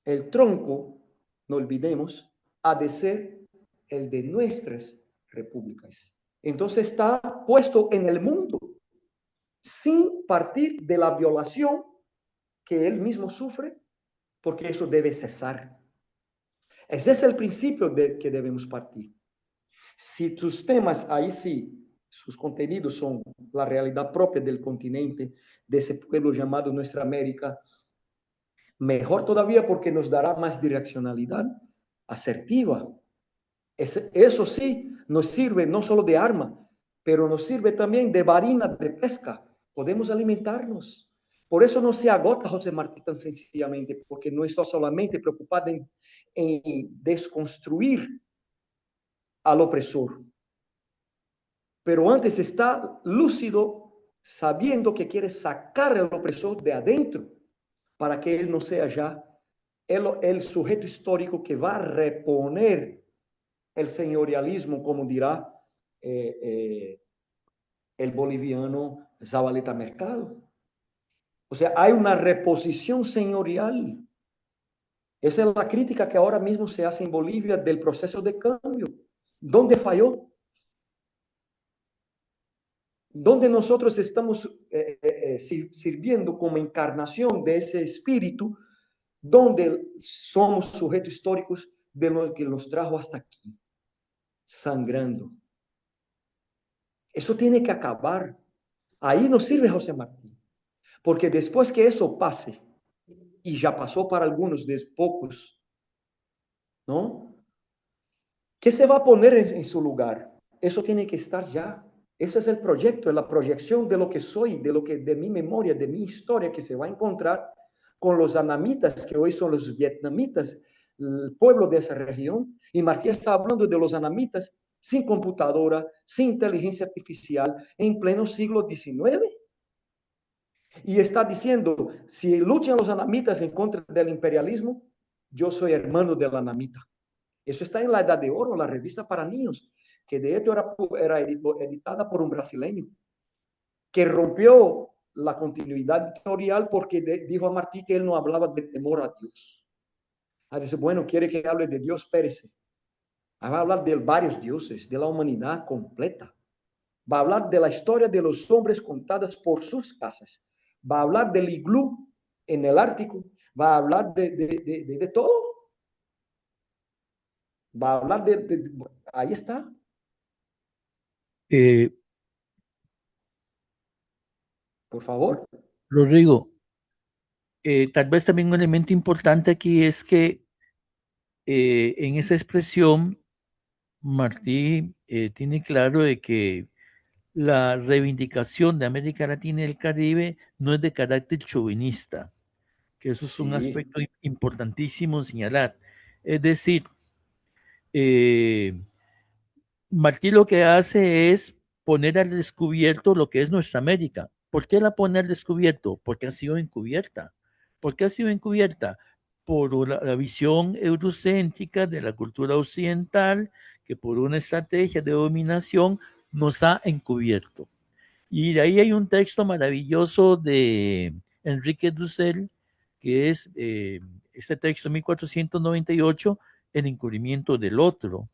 el tronco, no olvidemos, ha de ser el de nuestras repúblicas. Entonces está puesto en el mundo, sin partir de la violación que él mismo sufre, porque eso debe cesar. Ese es el principio de que debemos partir. Si tus temas, ahí sí, sus contenidos son la realidad propia del continente, de ese pueblo llamado Nuestra América, mejor todavía porque nos dará más direccionalidad asertiva. Eso sí, nos sirve no solo de arma, pero nos sirve también de varina de pesca. Podemos alimentarnos. Por eso no se agota José Martí tan sencillamente, porque no está solamente preocupado en desconstruir al opresor, pero antes está lúcido, sabiendo que quiere sacar al opresor de adentro, para que él no sea ya el sujeto histórico que va a reponer el señorialismo, como dirá el boliviano Zabaleta Mercado. O sea, hay una reposición señorial. Esa es la crítica que ahora mismo se hace en Bolivia del proceso de cambio. ¿Dónde falló? ¿Dónde nosotros estamos sirviendo como encarnación de ese espíritu? Donde somos sujetos históricos de lo que nos trajo hasta aquí, sangrando. Eso tiene que acabar. Ahí nos sirve José Martí, porque después que eso pase, y ya pasó para algunos de pocos, ¿no? ¿Qué se va a poner en su lugar? Eso tiene que estar ya. Ese es el proyecto, es la proyección de lo que soy, de mi memoria, de mi historia, que se va a encontrar con los anamitas, que hoy son los vietnamitas, el pueblo de esa región. Y Martí está hablando de los anamitas sin computadora, sin inteligencia artificial, en pleno siglo XIX. Y está diciendo, si luchan los anamitas en contra del imperialismo, yo soy hermano del anamita. Eso está en la Edad de Oro, la revista para niños, que de hecho era editada por un brasileño, que rompió la continuidad editorial porque dijo a Martí que él no hablaba de temor a Dios. Dice, bueno, quiere que hable de Dios, pérese. Va a hablar de varios dioses, de la humanidad completa. Va a hablar de la historia de los hombres contadas por sus casas. Va a hablar del iglú en el Ártico. Va a hablar de todo. Va a hablar ahí está. Eh, Por favor. Rodrigo, tal vez también un elemento importante aquí es que en esa expresión Martí tiene claro de que la reivindicación de América Latina y el Caribe no es de carácter chauvinista, que eso es un Sí, aspecto importantísimo señalar. Es decir, eh, Martí lo que hace es poner al descubierto lo que es nuestra América. ¿Por qué la pone al descubierto? Porque ha sido encubierta. ¿Por qué ha sido encubierta? Por la visión eurocéntrica de la cultura occidental, que por una estrategia de dominación nos ha encubierto. Y de ahí hay un texto maravilloso de Enrique Dussel, que es este texto 1498, El encubrimiento del otro.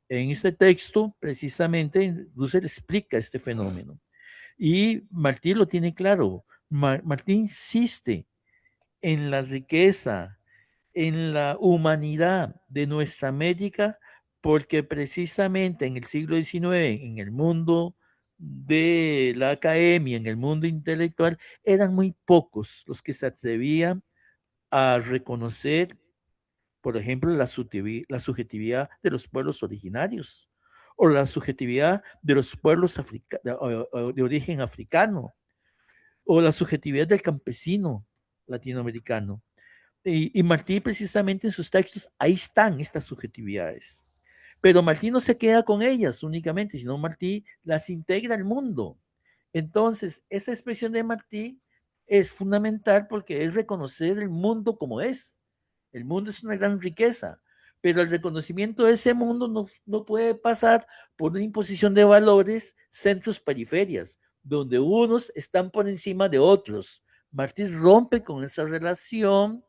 En este texto, precisamente, Dussel explica este fenómeno. Y Martí lo tiene claro. Martí insiste en la riqueza, en la humanidad de nuestra América, porque precisamente en el siglo XIX, en el mundo de la academia, en el mundo intelectual, eran muy pocos los que se atrevían a reconocer, por ejemplo, la subjetividad de los pueblos originarios o la subjetividad de los pueblos de origen africano o la subjetividad del campesino latinoamericano. Y Martí precisamente en sus textos, ahí están estas subjetividades. Pero Martí no se queda con ellas únicamente, sino Martí las integra al mundo. Entonces, esa expresión de Martí es fundamental porque es reconocer el mundo como es. El mundo es una gran riqueza, pero el reconocimiento de ese mundo no puede pasar por una imposición de valores, centros, periferias, donde unos están por encima de otros. Martí rompe con esa relación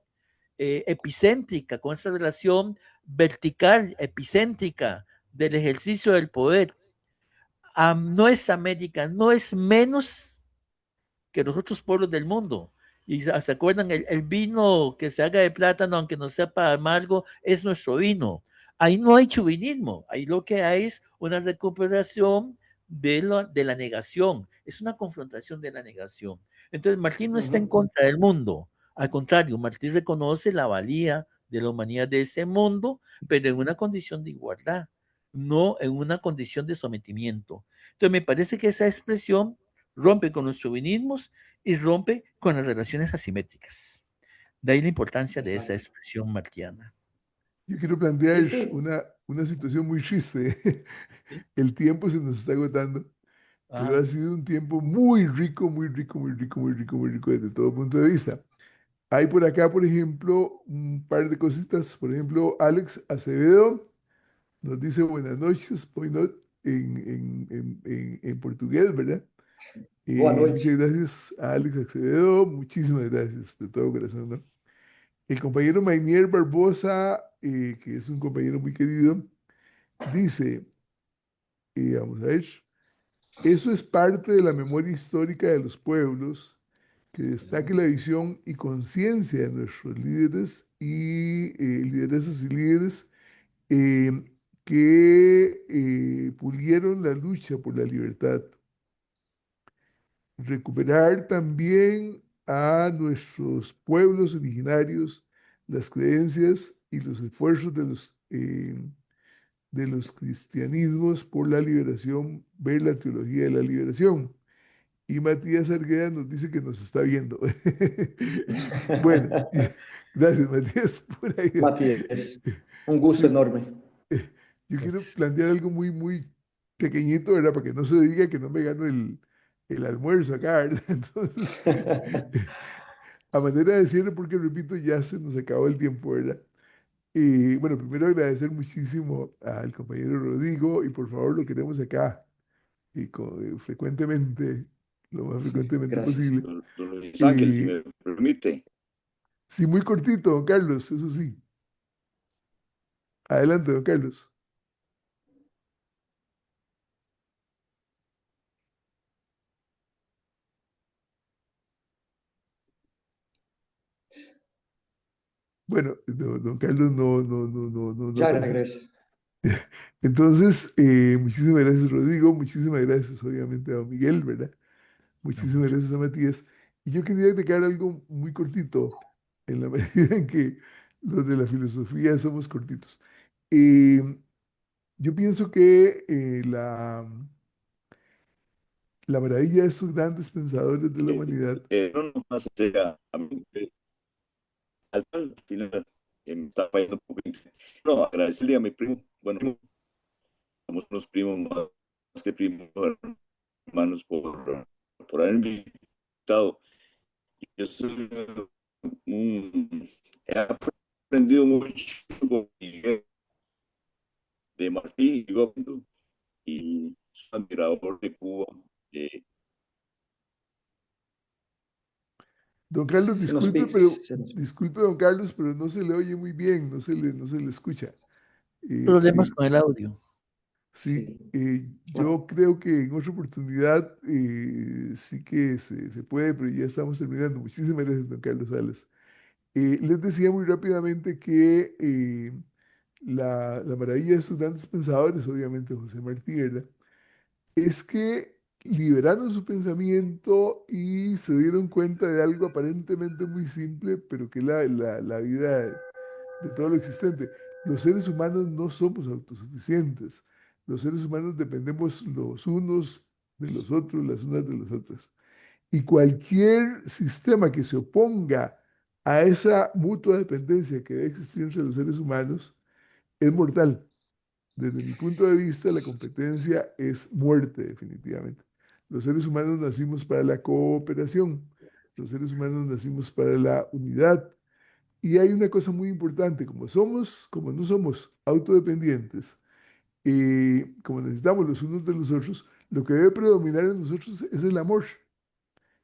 epicéntrica, con esa relación vertical, epicéntrica del ejercicio del poder. No es América, no es menos que los otros pueblos del mundo. Y se acuerdan, el vino que se haga de plátano, aunque no sepa amargo, es nuestro vino. Ahí no hay chauvinismo, ahí lo que hay es una recuperación de la negación, es una confrontación de la negación. Entonces, Martín no está en contra del mundo, al contrario, Martín reconoce la valía de la humanidad de ese mundo, pero en una condición de igualdad, no en una condición de sometimiento. Entonces, me parece que esa expresión rompe con los chauvinismos y rompe con las relaciones asimétricas. De ahí la importancia de esa exacto. expresión martiana. Yo quiero Sí, plantear sí. una situación muy triste. ¿Sí? El tiempo se nos está agotando, pero Ajá. ha sido un tiempo muy rico, muy rico, muy rico, muy rico, muy rico desde todo punto de vista. Hay por acá, por ejemplo, un par de cositas. Por ejemplo, Alex Acevedo nos dice buenas noches, point out, en portugués, ¿verdad? Boa Muchas noite. gracias a Alex Acevedo, muchísimas gracias de todo corazón, ¿no? El compañero Mainier Barbosa, que es un compañero muy querido, dice, vamos a ver, eso es parte de la memoria histórica de los pueblos, que destaque la visión y conciencia de nuestros líderes y lideresas y líderes eh, que pulieron la lucha por la libertad. Recuperar también a nuestros pueblos originarios, las creencias y los esfuerzos de los cristianismos por la liberación, ver la teología de la liberación. Y Matías Argueda nos dice que nos está viendo. Bueno, gracias Matías por ahí. Matías, un gusto Yo, enorme. yo quiero Pues, plantear algo muy, muy pequeñito, ¿verdad? Para que no se diga que no me gano el almuerzo acá, ¿verdad? Entonces, a manera de cierre, porque repito, ya se nos acabó el tiempo, ¿verdad? Y bueno, primero agradecer muchísimo al compañero Rodrigo y por favor lo queremos acá y frecuentemente, lo más frecuentemente Gracias. posible. Don Luis Ángel, si Eh, me permite. sí, muy cortito, don Carlos, eso sí. Adelante, don Carlos. Bueno, don Carlos no Ya apareció. regreso. Entonces, muchísimas gracias, Rodrigo. Muchísimas gracias, obviamente, a don Miguel, ¿verdad? No, Muchísimas gracias a Matías. Y yo quería destacar algo muy cortito, en la medida en que los de la filosofía somos cortitos. Eh, yo pienso que la maravilla de estos grandes pensadores de la humanidad, No nomás sea a mí, al final me está fallando un poquito. No, agradecerle a mi primo. Bueno, somos unos primos más que primos, hermanos, por haberme invitado. Yo soy he aprendido mucho con Miguel de Martí y Gómez, y soy admirador de Cuba. Eh, don Carlos, Se nos, disculpe, pi- pero se nos- disculpe, don Carlos, pero no se le oye muy bien, no se le escucha. problemas con el audio. Sí, sí. yo creo que en otra oportunidad sí que se puede, pero ya estamos terminando. Muchísimas gracias, don Carlos Salas. Les decía muy rápidamente que la maravilla de estos grandes pensadores, obviamente José Martí, ¿verdad? Es que liberaron su pensamiento y se dieron cuenta de algo aparentemente muy simple, pero que es la vida de todo lo existente. Los seres humanos no somos autosuficientes. Los seres humanos dependemos los unos de los otros, las unas de las otras. Y cualquier sistema que se oponga a esa mutua dependencia que debe existir entre los seres humanos es mortal. Desde mi punto de vista, la competencia es muerte, definitivamente. Los seres humanos nacimos para la cooperación. Los seres humanos nacimos para la unidad. Y hay una cosa muy importante, como no somos autodependientes, como necesitamos los unos de los otros, lo que debe predominar en nosotros es el amor.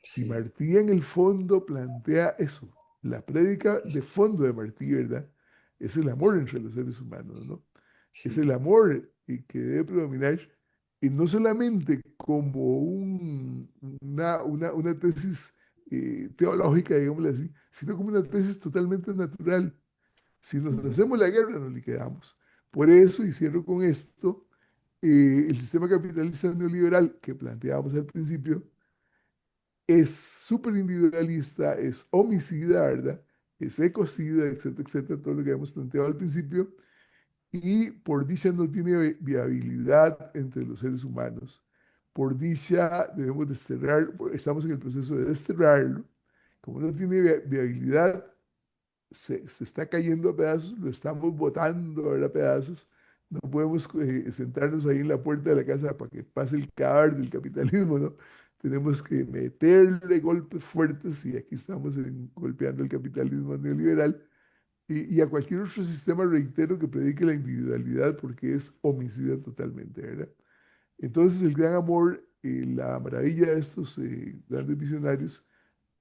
Y Sí, Martí en el fondo plantea eso. La prédica de fondo de Martí, ¿verdad? Es el amor entre los seres humanos, ¿no? Es el sí, amor que debe predominar, y no solamente como una tesis teológica, digámoslo así, sino como una tesis totalmente natural. Si nos hacemos la guerra, nos liquidamos. Por eso, y cierro con esto, el sistema capitalista neoliberal que planteábamos al principio es súper individualista, es homicida, ¿verdad? Es ecocida, etcétera, etcétera, todo lo que habíamos planteado al principio, y por dicha no tiene viabilidad entre los seres humanos. Por dicha debemos desterrar, estamos en el proceso de desterrarlo. Como no tiene viabilidad, se está cayendo a pedazos, lo estamos botando a pedazos. No podemos sentarnos ahí en la puerta de la casa para que pase el cadáver del capitalismo, ¿no? Tenemos que meterle golpes fuertes, y aquí estamos golpeando el capitalismo neoliberal y a cualquier otro sistema, reitero, que predique la individualidad, porque es homicida totalmente, ¿verdad? Entonces el gran amor, la maravilla de estos grandes visionarios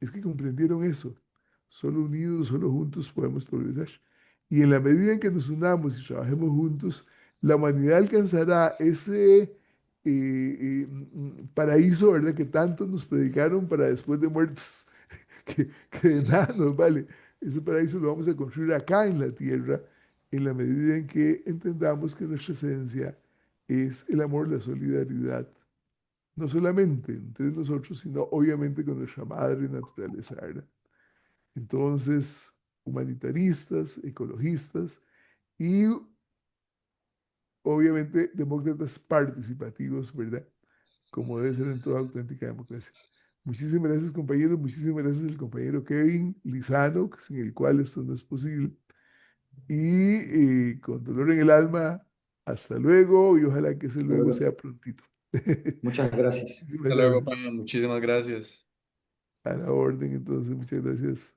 es que comprendieron eso. Solo unidos, solo juntos podemos progresar. Y en la medida en que nos unamos y trabajemos juntos, la humanidad alcanzará ese paraíso, ¿verdad? Que tanto nos predicaron para después de muertos, que de nada nos vale. Ese paraíso lo vamos a construir acá en la tierra, en la medida en que entendamos que nuestra esencia es el amor, la solidaridad, no solamente entre nosotros, sino obviamente con nuestra madre naturaleza, ¿verdad? Entonces, humanitaristas, ecologistas y obviamente demócratas participativos, ¿verdad? Como debe ser en toda auténtica democracia. Muchísimas gracias, compañeros. Muchísimas gracias al compañero Kevin Lizano, sin el cual esto no es posible. Y con dolor en el alma, hasta luego, y ojalá que ese hasta luego luego. sea prontito. Muchas gracias. Muchísimas Hasta luego, gracias. Pablo. Muchísimas gracias. A la orden, entonces, muchas gracias.